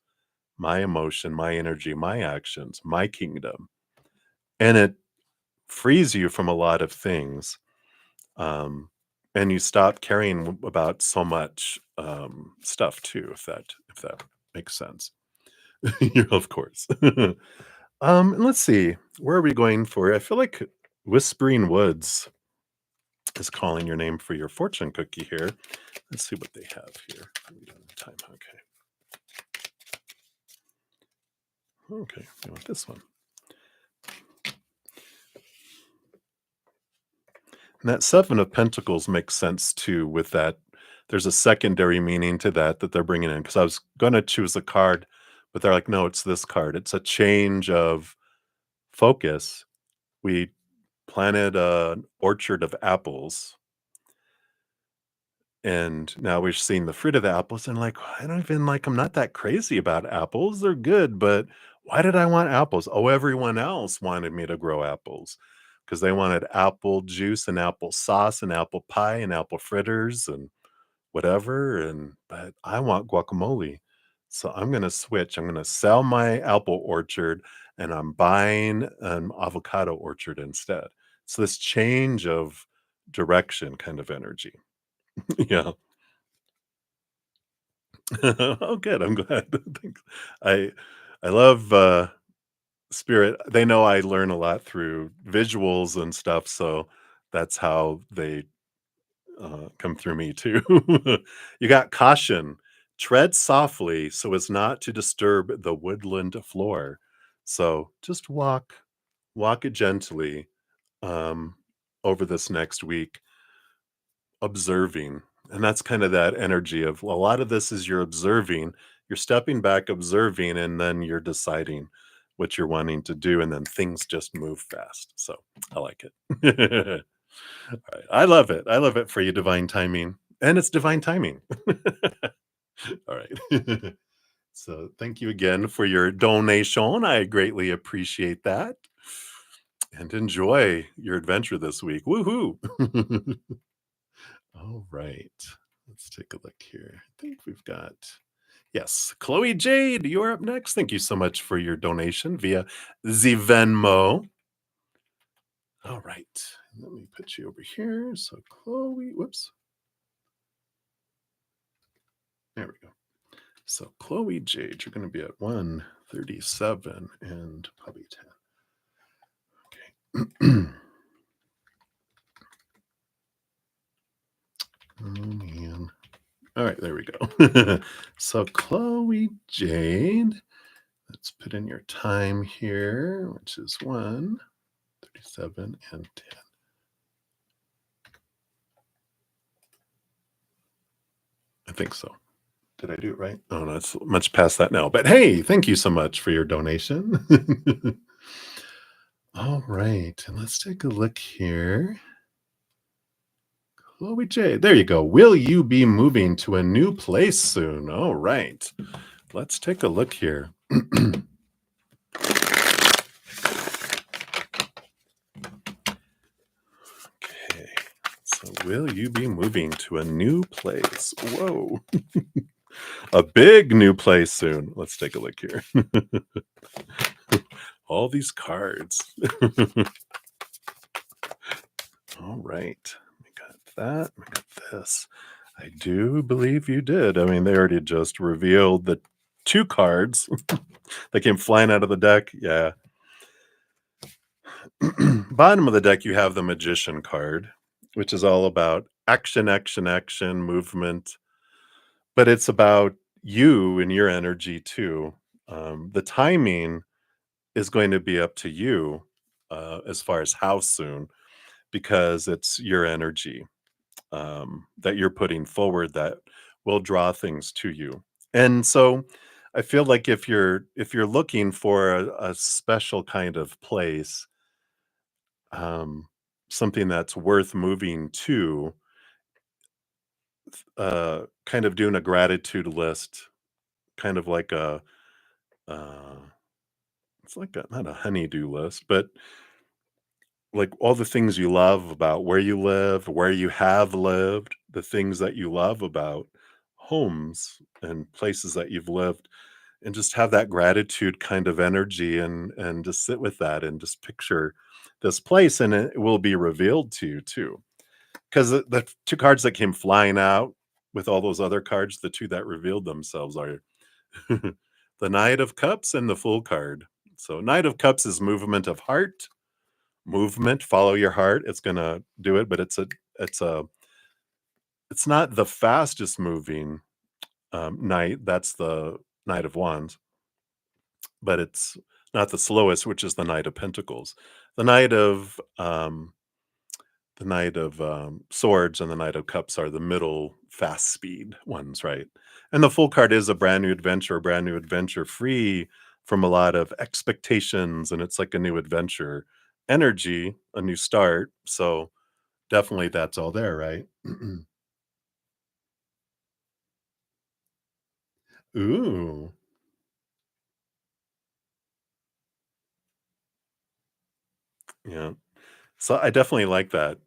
my emotion, my energy, my actions, my kingdom. And it frees you from a lot of things. And you stop caring about so much stuff too, if that makes sense. Of course. And let's see, where are we going for? I feel like Whispering Woods is calling your name for your fortune cookie here. Let's see what they have here. We don't have time. Okay. Okay, I want this one. And that Seven of Pentacles makes sense too with that. There's a secondary meaning to that they're bringing in, because I was going to choose a card, but they're like, no, it's this card. It's a change of focus. We planted an orchard of apples, and now we're seeing the fruit of the apples, and like, I don't even like, I'm not that crazy about apples. They're good, but why did I want apples? Oh, everyone else wanted me to grow apples because they wanted apple juice and apple sauce and apple pie and apple fritters and whatever. And but I want guacamole. So I'm going to switch. I'm going to sell my apple orchard and I'm buying an avocado orchard instead. So this change of direction kind of energy. Yeah. Oh, good. I'm glad. Thanks. I I love spirit. They know I learn a lot through visuals and stuff, so that's how they come through me too. You got caution. Tread softly so as not to disturb the woodland floor. So just walk it gently um, over this next week, observing. And that's kind of that energy of, well, a lot of this is you're observing, you're stepping back, observing, and then you're deciding what you're wanting to do. And then things just move fast. So I like it. All right. I love it. I love it for you, divine timing. And it's divine timing. All right. So thank you again for your donation. I greatly appreciate that. And enjoy your adventure this week. Woohoo! All right. Let's take a look here. I think we've got, yes, Chloe Jade, you're up next. Thank you so much for your donation via the Venmo. All right. Let me put you over here. So Chloe, whoops. There we go. So Chloe Jade, you're going to be at 137 and probably 10. Okay. Oh man. All right, there we go. So Chloe Jade, let's put in your time here, which is 137 and 10. I think so. Did I do it right? Oh no, it's much past that now. But hey, thank you so much for your donation. All right, and let's take a look here. Chloe J, there you go. Will you be moving to a new place soon? All right, let's take a look here. Okay, so will you be moving to a new place? Whoa, a big new place soon. Let's take a look here. All these cards. All right, we got that. We got this. I do believe you did. I mean, they already just revealed the two cards that came flying out of the deck. Yeah. Bottom of the deck, you have the Magician card, which is all about action, action, action, movement, but it's about you and your energy too. The timing is going to be up to you as far as how soon, because it's your energy that you're putting forward that will draw things to you. And so I feel like if you're looking for a special kind of place, um, something that's worth moving to, kind of doing a gratitude list, kind of like uh, it's like not a honeydew list, but like all the things you love about where you live, where you have lived, the things that you love about homes and places that you've lived, and just have that gratitude kind of energy and just sit with that and just picture this place and it will be revealed to you too. Because the two cards that came flying out with all those other cards, the two that revealed themselves are the Knight of Cups and the Fool card. So Knight of Cups is movement of heart, movement, follow your heart. It's gonna do it, but it's it's not the fastest moving knight. That's the Knight of Wands. but it's not the slowest, which is the Knight of Pentacles. The Knight of Swords and the Knight of Cups are the middle fast speed ones, right? And the Full card is a brand new adventure free from a lot of expectations, and it's like a new adventure energy, a new start. So definitely that's all there, right? Ooh, yeah. So I definitely like that.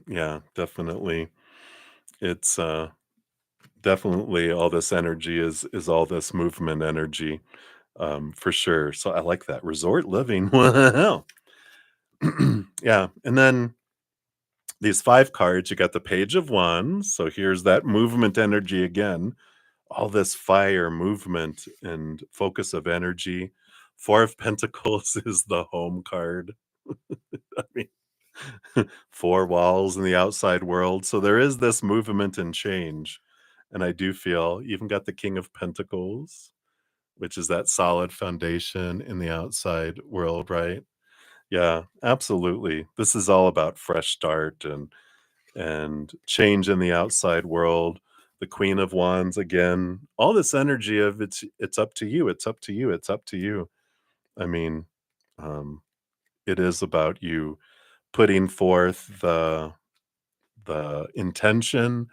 Yeah, definitely. It's definitely all this energy is all this movement energy, for sure. So I like that resort living. Wow. Yeah, and then these 5 cards, you got the Page of Wands. So here's that movement energy again. All this fire, movement, and focus of energy. 4 of Pentacles is the home card. I mean, 4 walls in the outside world. So there is this movement and change. And I do feel even got the King of Pentacles, which is that solid foundation in the outside world, right? Yeah, absolutely. This is all about fresh start and change in the outside world. The Queen of Wands again, all this energy of it's up to you, it's up to you, it's up to you. I mean, um, it is about you putting forth the intention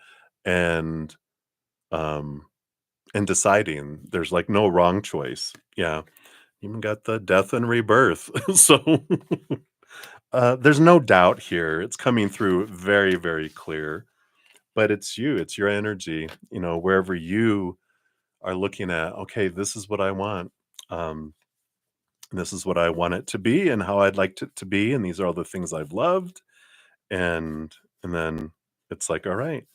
and um and deciding. There's like no wrong choice. Yeah. Even got the death and rebirth. So there's no doubt here. It's coming through very, very clear. But it's you, it's your energy, wherever you are looking at, okay, this is what I want. Um, this is what I want it to be and how I'd like it to be. And these are all the things I've loved. And and then it's like, all right,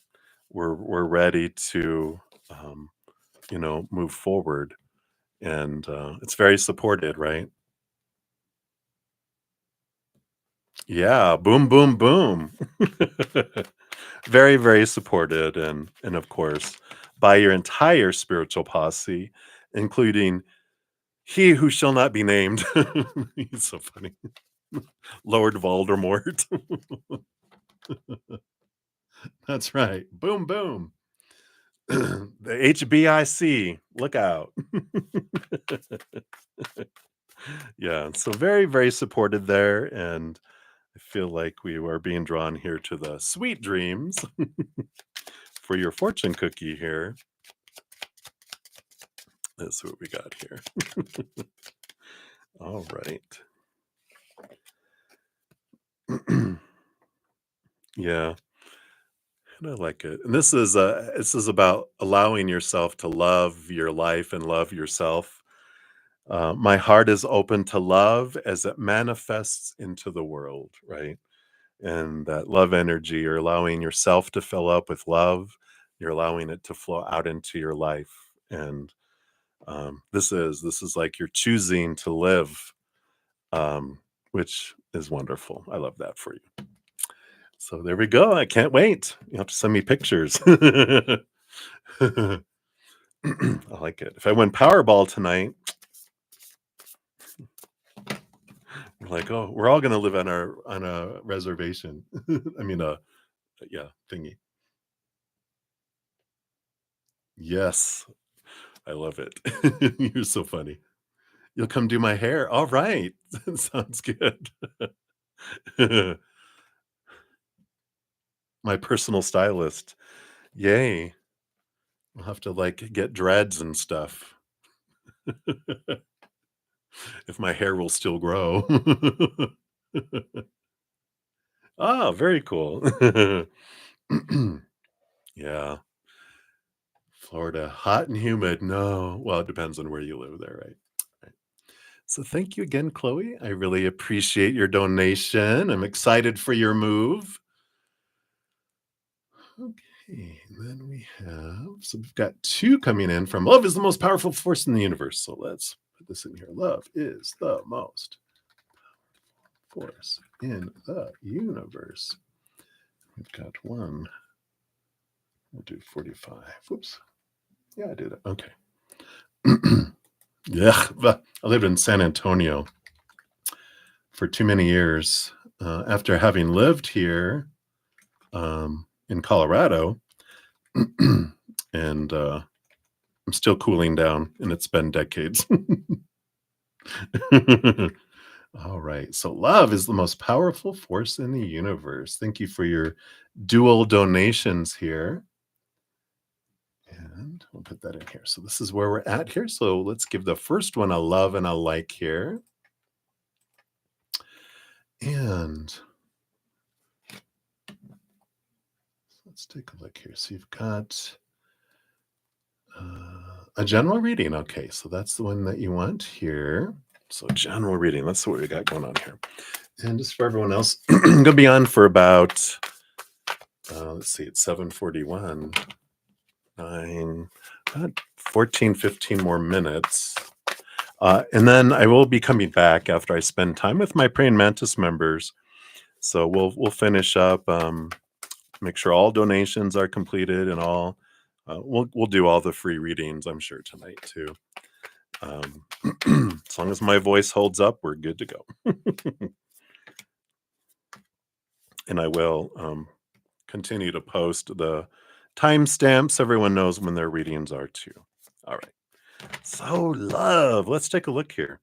we're ready to um, move forward. And it's very supported, right? Yeah, boom, boom, boom. Very, very supported, and of course, by your entire spiritual posse, including he who shall not be named. He's so funny. Lord Voldemort. That's right. Boom, boom. The HBIC. Look out. Yeah. So very, very supported there. And I feel like we are being drawn here to the sweet dreams for your fortune cookie here. That's what we got here. All right. Yeah, and I like it. And this is about allowing yourself to love your life and love yourself. My heart is open to love as it manifests into the world, right? And that love energy, you're allowing yourself to fill up with love. You're allowing it to flow out into your life. And this is like you're choosing to live, which is wonderful. I love that for you. So there we go. I can't wait. You have to send me pictures. I like it. If I win Powerball tonight, we're like, oh, we're all gonna live on a reservation. I mean, yeah, thingy. Yes, I love it. You're so funny. You'll come do my hair. All right, sounds good. My personal stylist. Yay! I'll have to like get dreads and stuff if my hair will still grow. Ah, very cool. Yeah, Florida, hot and humid. No, well, it depends on where you live there, right? Right. So thank you again, Chloe. I really appreciate your donation. I'm excited for your move. Okay, then we have, so we've got 2 coming in from love is the most powerful force in the universe. So let's put this in here. Love is the most force in the universe. We've got 1, We'll do 45. Whoops. Yeah, I did it. Okay. Yeah, I lived in San Antonio for too many years. After having lived here in Colorado, and I'm still cooling down, and it's been decades. All right. So, love is the most powerful force in the universe. Thank you for your dual donations here. And we'll put that in here. So, this is where we're at here. So, let's give the first one a love and a like here. And let's take a look here. So, you've got a general reading. Okay. So, that's the one that you want here. So, general reading. That's what we got going on here. And just for everyone else, I'm going to be on for about, let's see, it's 7:41. 9, about 14, 15 more minutes. And then I will be coming back after I spend time with my Praying Mantis members. So we'll finish up, make sure all donations are completed and all. We'll do all the free readings, I'm sure, tonight too. As long as my voice holds up, we're good to go. And I will continue to post the timestamps. Everyone knows when their readings are too. All right. So, love. Let's take a look here.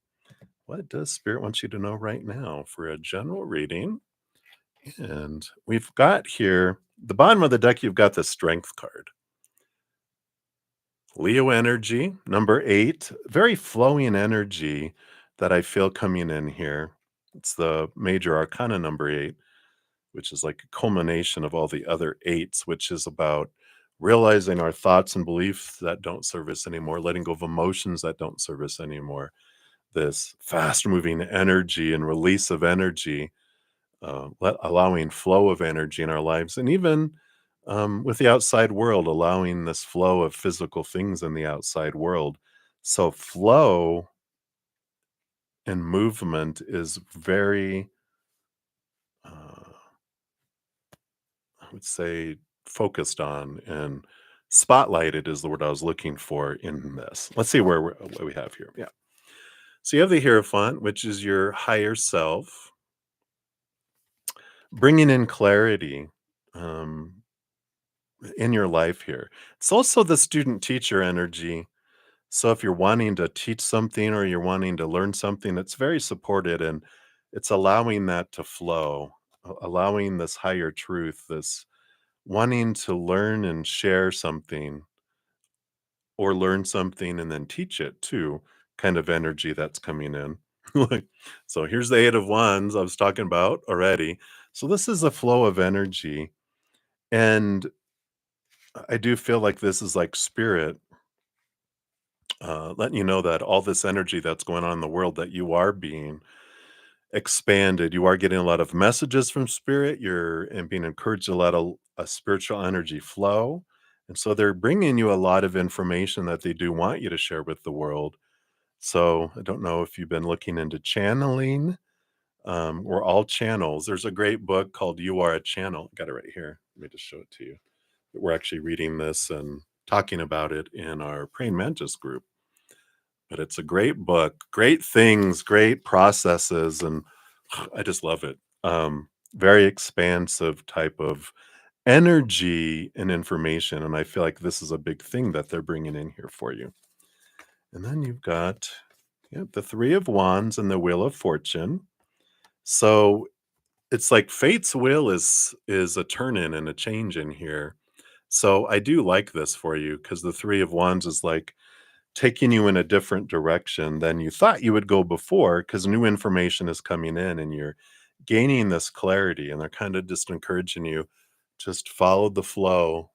What does Spirit want you to know right now for a general reading? And we've got here, the bottom of the deck, you've got the Strength card. Leo energy, number 8, very flowing energy that I feel coming in here. It's the major arcana number 8, which is like a culmination of all the other 8s, which is about realizing our thoughts and beliefs that don't serve us anymore, letting go of emotions that don't serve us anymore. This fast moving energy and release of energy, allowing flow of energy in our lives, and even with the outside world, allowing this flow of physical things in the outside world. So, flow and movement is very, I would say, focused on and spotlighted is the word I was looking for in this. Let's see what we have here. Yeah. So you have the Hierophant, which is your higher self, bringing in clarity um, in your life here. It's also the student teacher energy. So if you're wanting to teach something or you're wanting to learn something, it's very supported and it's allowing that to flow, allowing this higher truth, this wanting to learn and share something or learn something and then teach it too, kind of energy that's coming in. Like, so here's the 8 of Wands I was talking about already. So this is a flow of energy. And I do feel like this is like spirit letting you know that all this energy that's going on in the world, that you are being expanded. You are getting a lot of messages from spirit. You're and being encouraged to let a spiritual energy flow. And so they're bringing you a lot of information that they do want you to share with the world. So I don't know if you've been looking into channeling. We're all channels. There's a great book called You Are a Channel. Got it right here. Let me just show it to you. We're actually reading this and talking about it in our Praying Mantis group. But it's a great book, great things, great processes, and I just love it. Very expansive type of energy and information, and I feel like this is a big thing that they're bringing in here for you. And then you've got the 3 of Wands and the Wheel of Fortune. So it's like fate's will is a turn in and a change in here. So I do like this for you because the 3 of Wands is like taking you in a different direction than you thought you would go before because new information is coming in and you're gaining this clarity, and they're kind of just encouraging you, just follow the flow.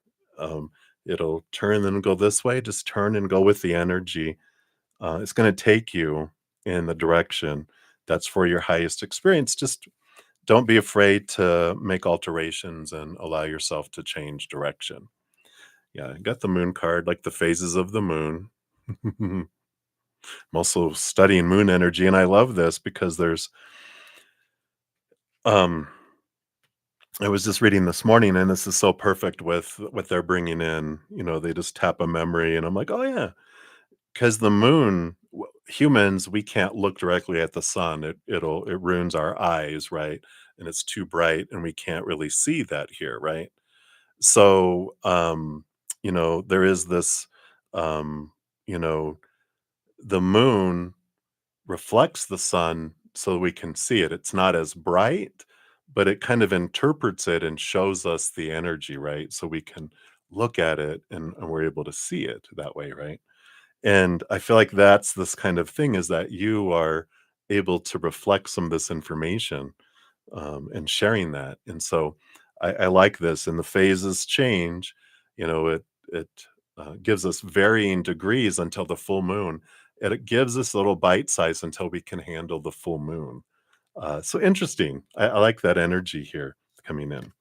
It'll turn and go this way, just turn and go with the energy. It's going to take you in the direction that's for your highest experience. Just don't be afraid to make alterations and allow yourself to change direction. Yeah, I got the moon card, like the phases of the moon. I'm also studying moon energy, and I love this because there's um I was just reading this morning, and this is so perfect with what they're bringing in. They just tap a memory, and I'm like, oh yeah, because the moon, humans, we can't look directly at the sun. It ruins our eyes, right? And it's too bright, and we can't really see that here, right? So, there is this, um, you know, the moon reflects the sun so we can see it. It's not as bright, but it kind of interprets it and shows us the energy, right? So we can look at it and we're able to see it that way, right? And I feel like that's this kind of thing is that you are able to reflect some of this information and sharing that. And so I like this. And the phases change. It gives us varying degrees until the full moon. And it gives us a little bite size until we can handle the full moon. So interesting. I like that energy here coming in.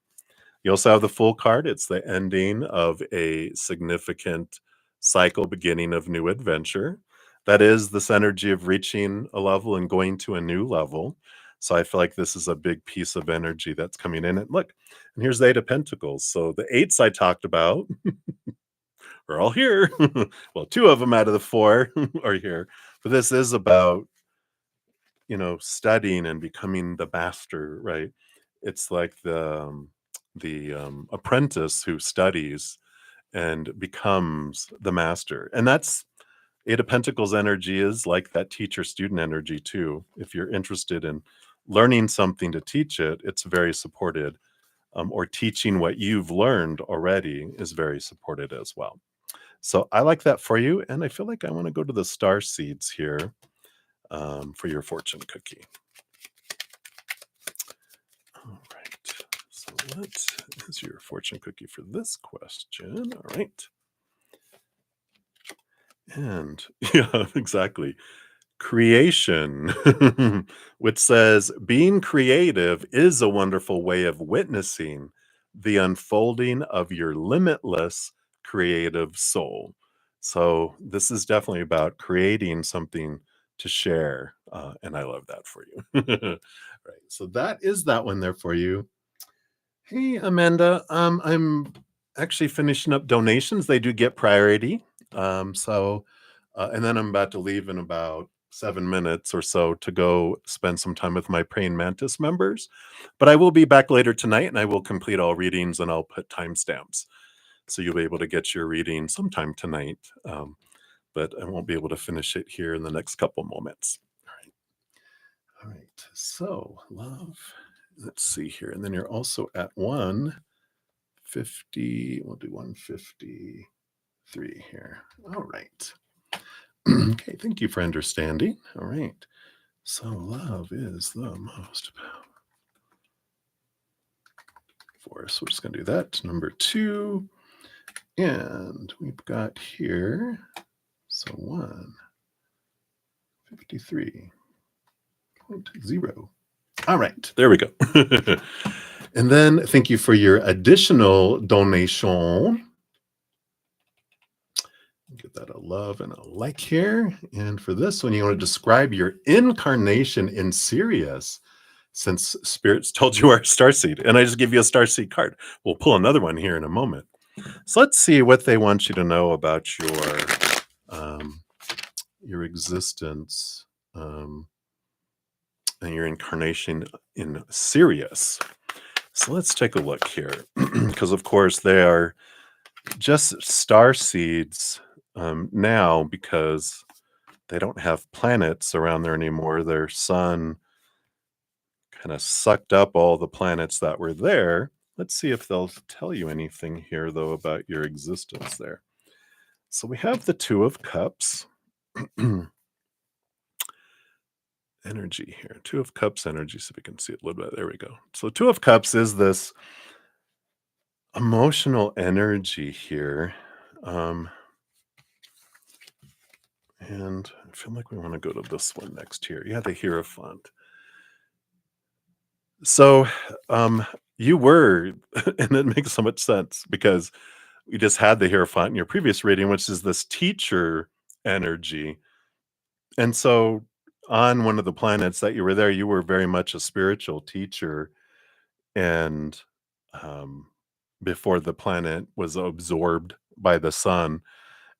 You also have the full card. It's the ending of a significant cycle, beginning of new adventure. That is this energy of reaching a level and going to a new level. So I feel like this is a big piece of energy that's coming in. And look, and here's the Eight of Pentacles. So the eights I talked about are all here. Well, two of them out of the four are here. But this is about studying and becoming the master, right? It's like the apprentice who studies and becomes the master. And that's Eight of Pentacles energy is like that teacher student energy too. If you're interested in learning something to teach it, it's very supported. Or teaching what you've learned already is very supported as well. So I like that for you. And I feel like I want to go to the star seeds here for your fortune cookie. All right. So what is your fortune cookie for this question? All right. And yeah, exactly. Creation, which says being creative is a wonderful way of witnessing the unfolding of your limitless creative soul. So this is definitely about creating something to share. And I love that for you. Right. So that is that one there for you. Hey, Amanda. I'm actually finishing up donations. They do get priority. And then I'm about to leave in about 7 minutes or so to go spend some time with my Praying Mantis members. But I will be back later tonight and I will complete all readings and I'll put timestamps. So you'll be able to get your reading sometime tonight. But I won't be able to finish it here in the next couple moments. All right. All right. So, love. Let's see here. And then you're also at 150. We'll do 153 here. All right. Okay. Thank you for understanding. All right. So, love is the most force. We're just going to do that. Number 2. And we've got here. So, 153.0. All right, there we go. And then thank you for your additional donation. Get that a love and a like here. And for this one, you want to describe your incarnation in Sirius, since spirits told you our starseed. And I just give you a starseed card. We'll pull another one here in a moment. So let's see what they want you to know about your existence and your incarnation in Sirius. So let's take a look here, because of course they are just star seeds now, because they don't have planets around there anymore. Their sun kind of sucked up all the planets that were there. Let's see if they'll tell you anything here, though, about your existence there. So we have the Two of Cups. Energy here. Two of Cups energy, so we can see it a little bit. There we go. So Two of Cups is this emotional energy here. And I feel like we want to go to this one next here. Yeah, the Hierophant. So you were, and it makes so much sense because we just had the Hierophant in your previous reading, which is this teacher energy. And so on one of the planets that you were there, you were very much a spiritual teacher. And um, before the planet was absorbed by the sun.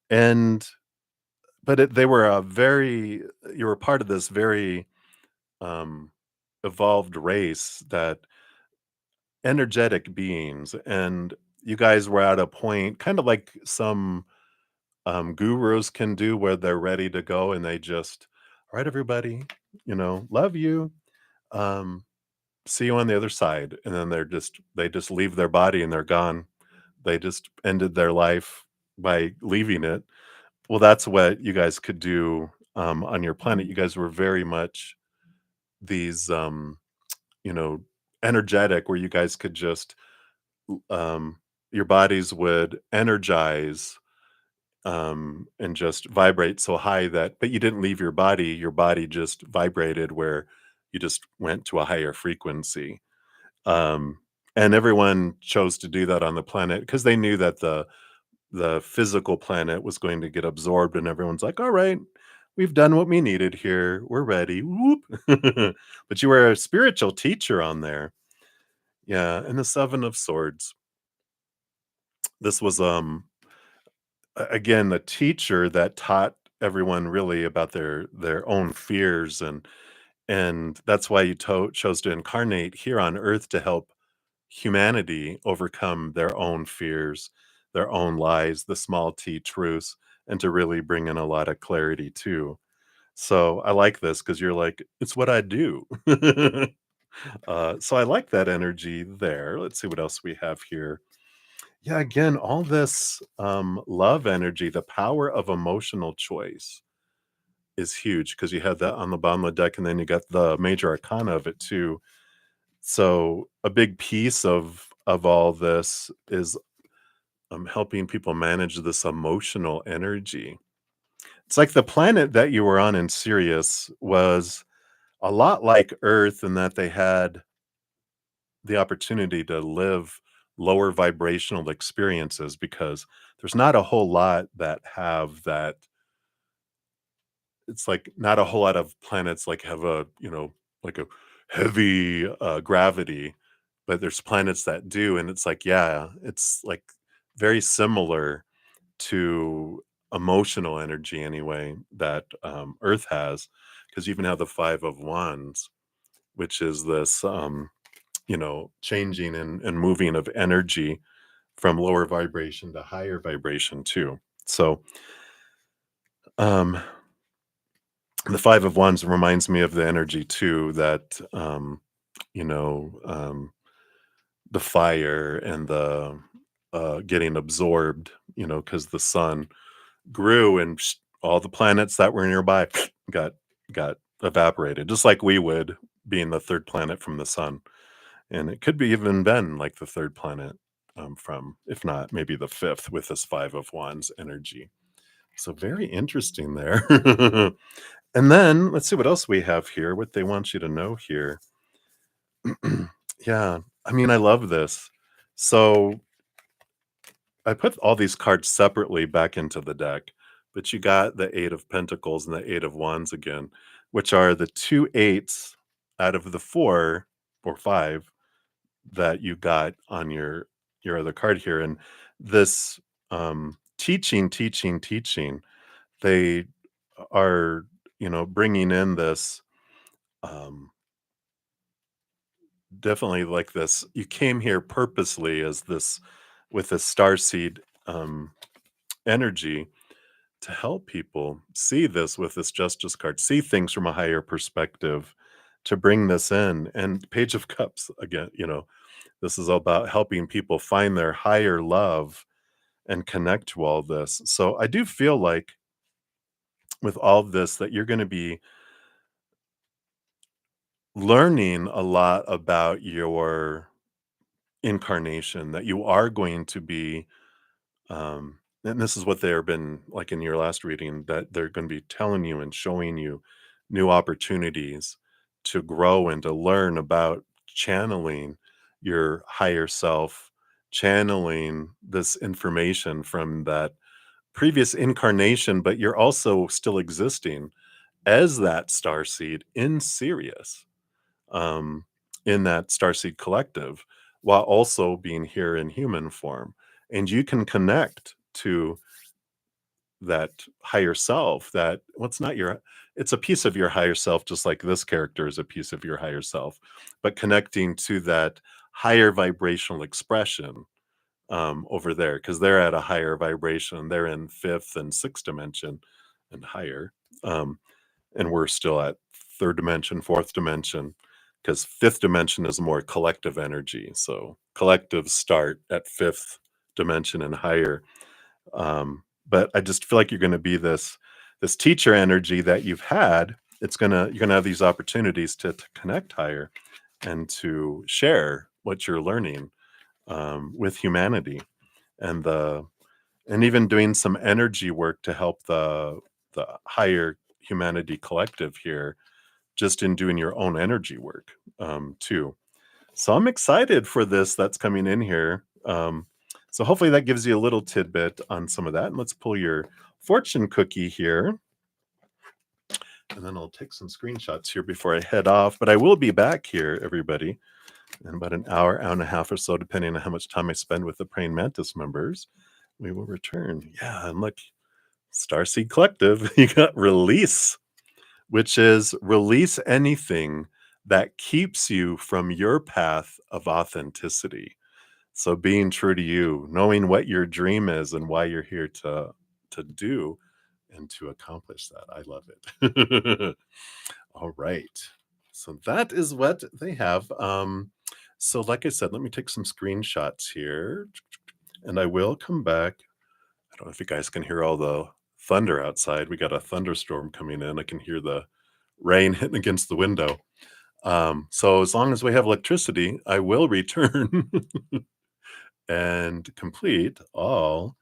And but they were a very you were part of this very um, evolved race, that energetic beings, and you guys were at a point, kind of like some gurus can do, where they're ready to go and they just, all right, everybody, love you. Um, See you on the other side. And then they just leave their body and they're gone. They just ended their life by leaving it. Well, that's what you guys could do on your planet. You guys were very much these, you know, energetic, where you guys could just, um, your bodies would energize and just vibrate so high that, but you didn't leave your body just vibrated, where you just went to a higher frequency. Um, and everyone chose to do that on the planet because they knew that the physical planet was going to get absorbed, and everyone's like, "All right, we've done what we needed here. We're ready." Whoop. But you were a spiritual teacher on there. Yeah, and the 7 of Swords. This was again, the teacher that taught everyone really about their own fears, and that's why you chose to incarnate here on earth, to help humanity overcome their own fears, their own lies, the small t truths, and to really bring in a lot of clarity too. So I like this because you're like, it's what I do. So I like that energy there. Let's see what else we have here. Yeah, again, all this love energy, the power of emotional choice is huge, because you had that on the bottom of the deck, and then you got the major arcana of it too. So a big piece of all this is helping people manage this emotional energy. It's like the planet that you were on in Sirius was a lot like Earth, in that they had the opportunity to live lower vibrational experiences, because there's not a whole lot that have that. It's like not a whole lot of planets like have a, like a heavy gravity, but there's planets that do. And it's like, yeah, it's like very similar to emotional energy anyway, that Earth has, because you even have the 5 of Wands, which is this changing and moving of energy from lower vibration to higher vibration too. So um the 5 of Wands reminds me of the energy too, that you know um the fire and the getting absorbed, because the sun grew, and all the planets that were nearby got got evaporated, just like we would, being the third planet from the sun. And it could be even been like the third planet, from, if not maybe the fifth, with this 5 of Wands energy. So very interesting there. And then let's see what else we have here, what they want you to know here. Yeah, I mean, I love this. So I put all these cards separately back into the deck, but you got the 8 of Pentacles and the 8 of Wands again, which are the two eights out of the four or five that you got on your other card here. And this teaching, they are, bringing in this, um, definitely like this. You came here purposely as this, with this star seed energy, to help people see this, with this justice card, see things from a higher perspective, to bring this in. And Page of Cups again, this is about helping people find their higher love and connect to all this. So I do feel like with all of this, that you're going to be learning a lot about your incarnation, that you are going to be, and this is what they've been like in your last reading, that they're going to be telling you and showing you new opportunities to grow and to learn about channeling your higher self, channeling this information from that previous incarnation, but you're also still existing as that star seed in Sirius, um, in that starseed collective. while also being here in human form. And you can connect to that higher self that what's not your it's a piece of your higher self, just like this character is a piece of your higher self, but connecting to that higher vibrational expression over there, because they're at a higher vibration. They're in fifth and sixth dimension and higher. Um, and we're still at third dimension, fourth dimension, because fifth dimension is more collective energy. So collectives start at fifth dimension and higher. But I just feel like you're going to be this teacher energy that you've had. You're gonna have these opportunities to connect higher and to share what you're learning with humanity, and the and even doing some energy work to help the higher humanity collective here, just in doing your own energy work too. So I'm excited for this that's coming in here. So hopefully that gives you a little tidbit on some of that. And let's pull your fortune cookie here. And then I'll take some screenshots here before I head off. But I will be back here, everybody, in about an hour, hour and a half or so, depending on how much time I spend with the Praying Mantis members. We will return. Yeah, and look, Starseed Collective, you got release, which is release anything that keeps you from your path of authenticity. So being true to you, knowing what your dream is and why you're here to do and to accomplish that. I love it. All right. So that is what they have. So like I said, let me take some screenshots here and I will come back. I don't know if you guys can hear all the thunder outside. We got a thunderstorm coming in. I can hear the rain hitting against the window. So as long as we have electricity, I will return and complete all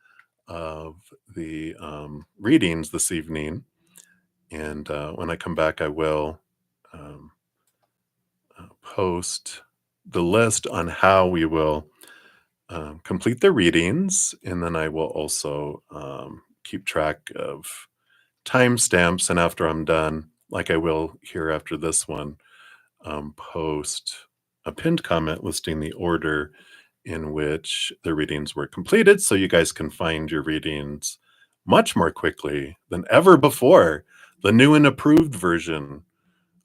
of the readings this evening. And when I come back, I will um, post the list on how we will complete the readings. And then I will also keep track of timestamps. And after I'm done, like I will here after this one, post a pinned comment listing the order in which the readings were completed, so you guys can find your readings much more quickly than ever before. The new and approved version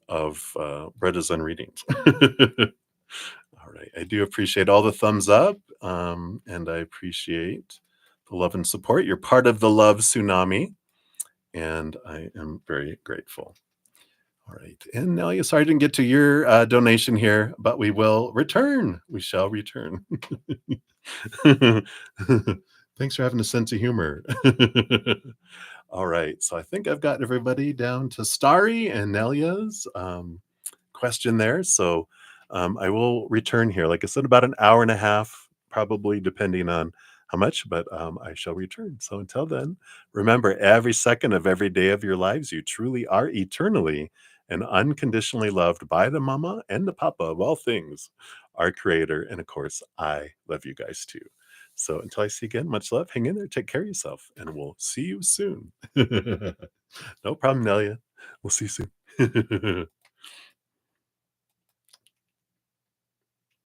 of bruddaZEN readings. All right, I do appreciate all the thumbs up, and I appreciate the love and support. You're part of the love tsunami, and I am very grateful. All right. And Nelia, sorry I didn't get to your donation here, but we will return. We shall return. Thanks for having a sense of humor. All right. So I think I've got everybody down to Starry and Nelia's question there. So I will return here. Like I said, about an hour and a half, probably depending on how much, but I shall return. So until then, remember every second of every day of your lives, you truly are eternally and unconditionally loved by the mama and the papa of all things, our creator. And of course, I love you guys too. So until I see you again, much love. Hang in there, take care of yourself, and we'll see you soon. No problem, Nelia. We'll see you soon.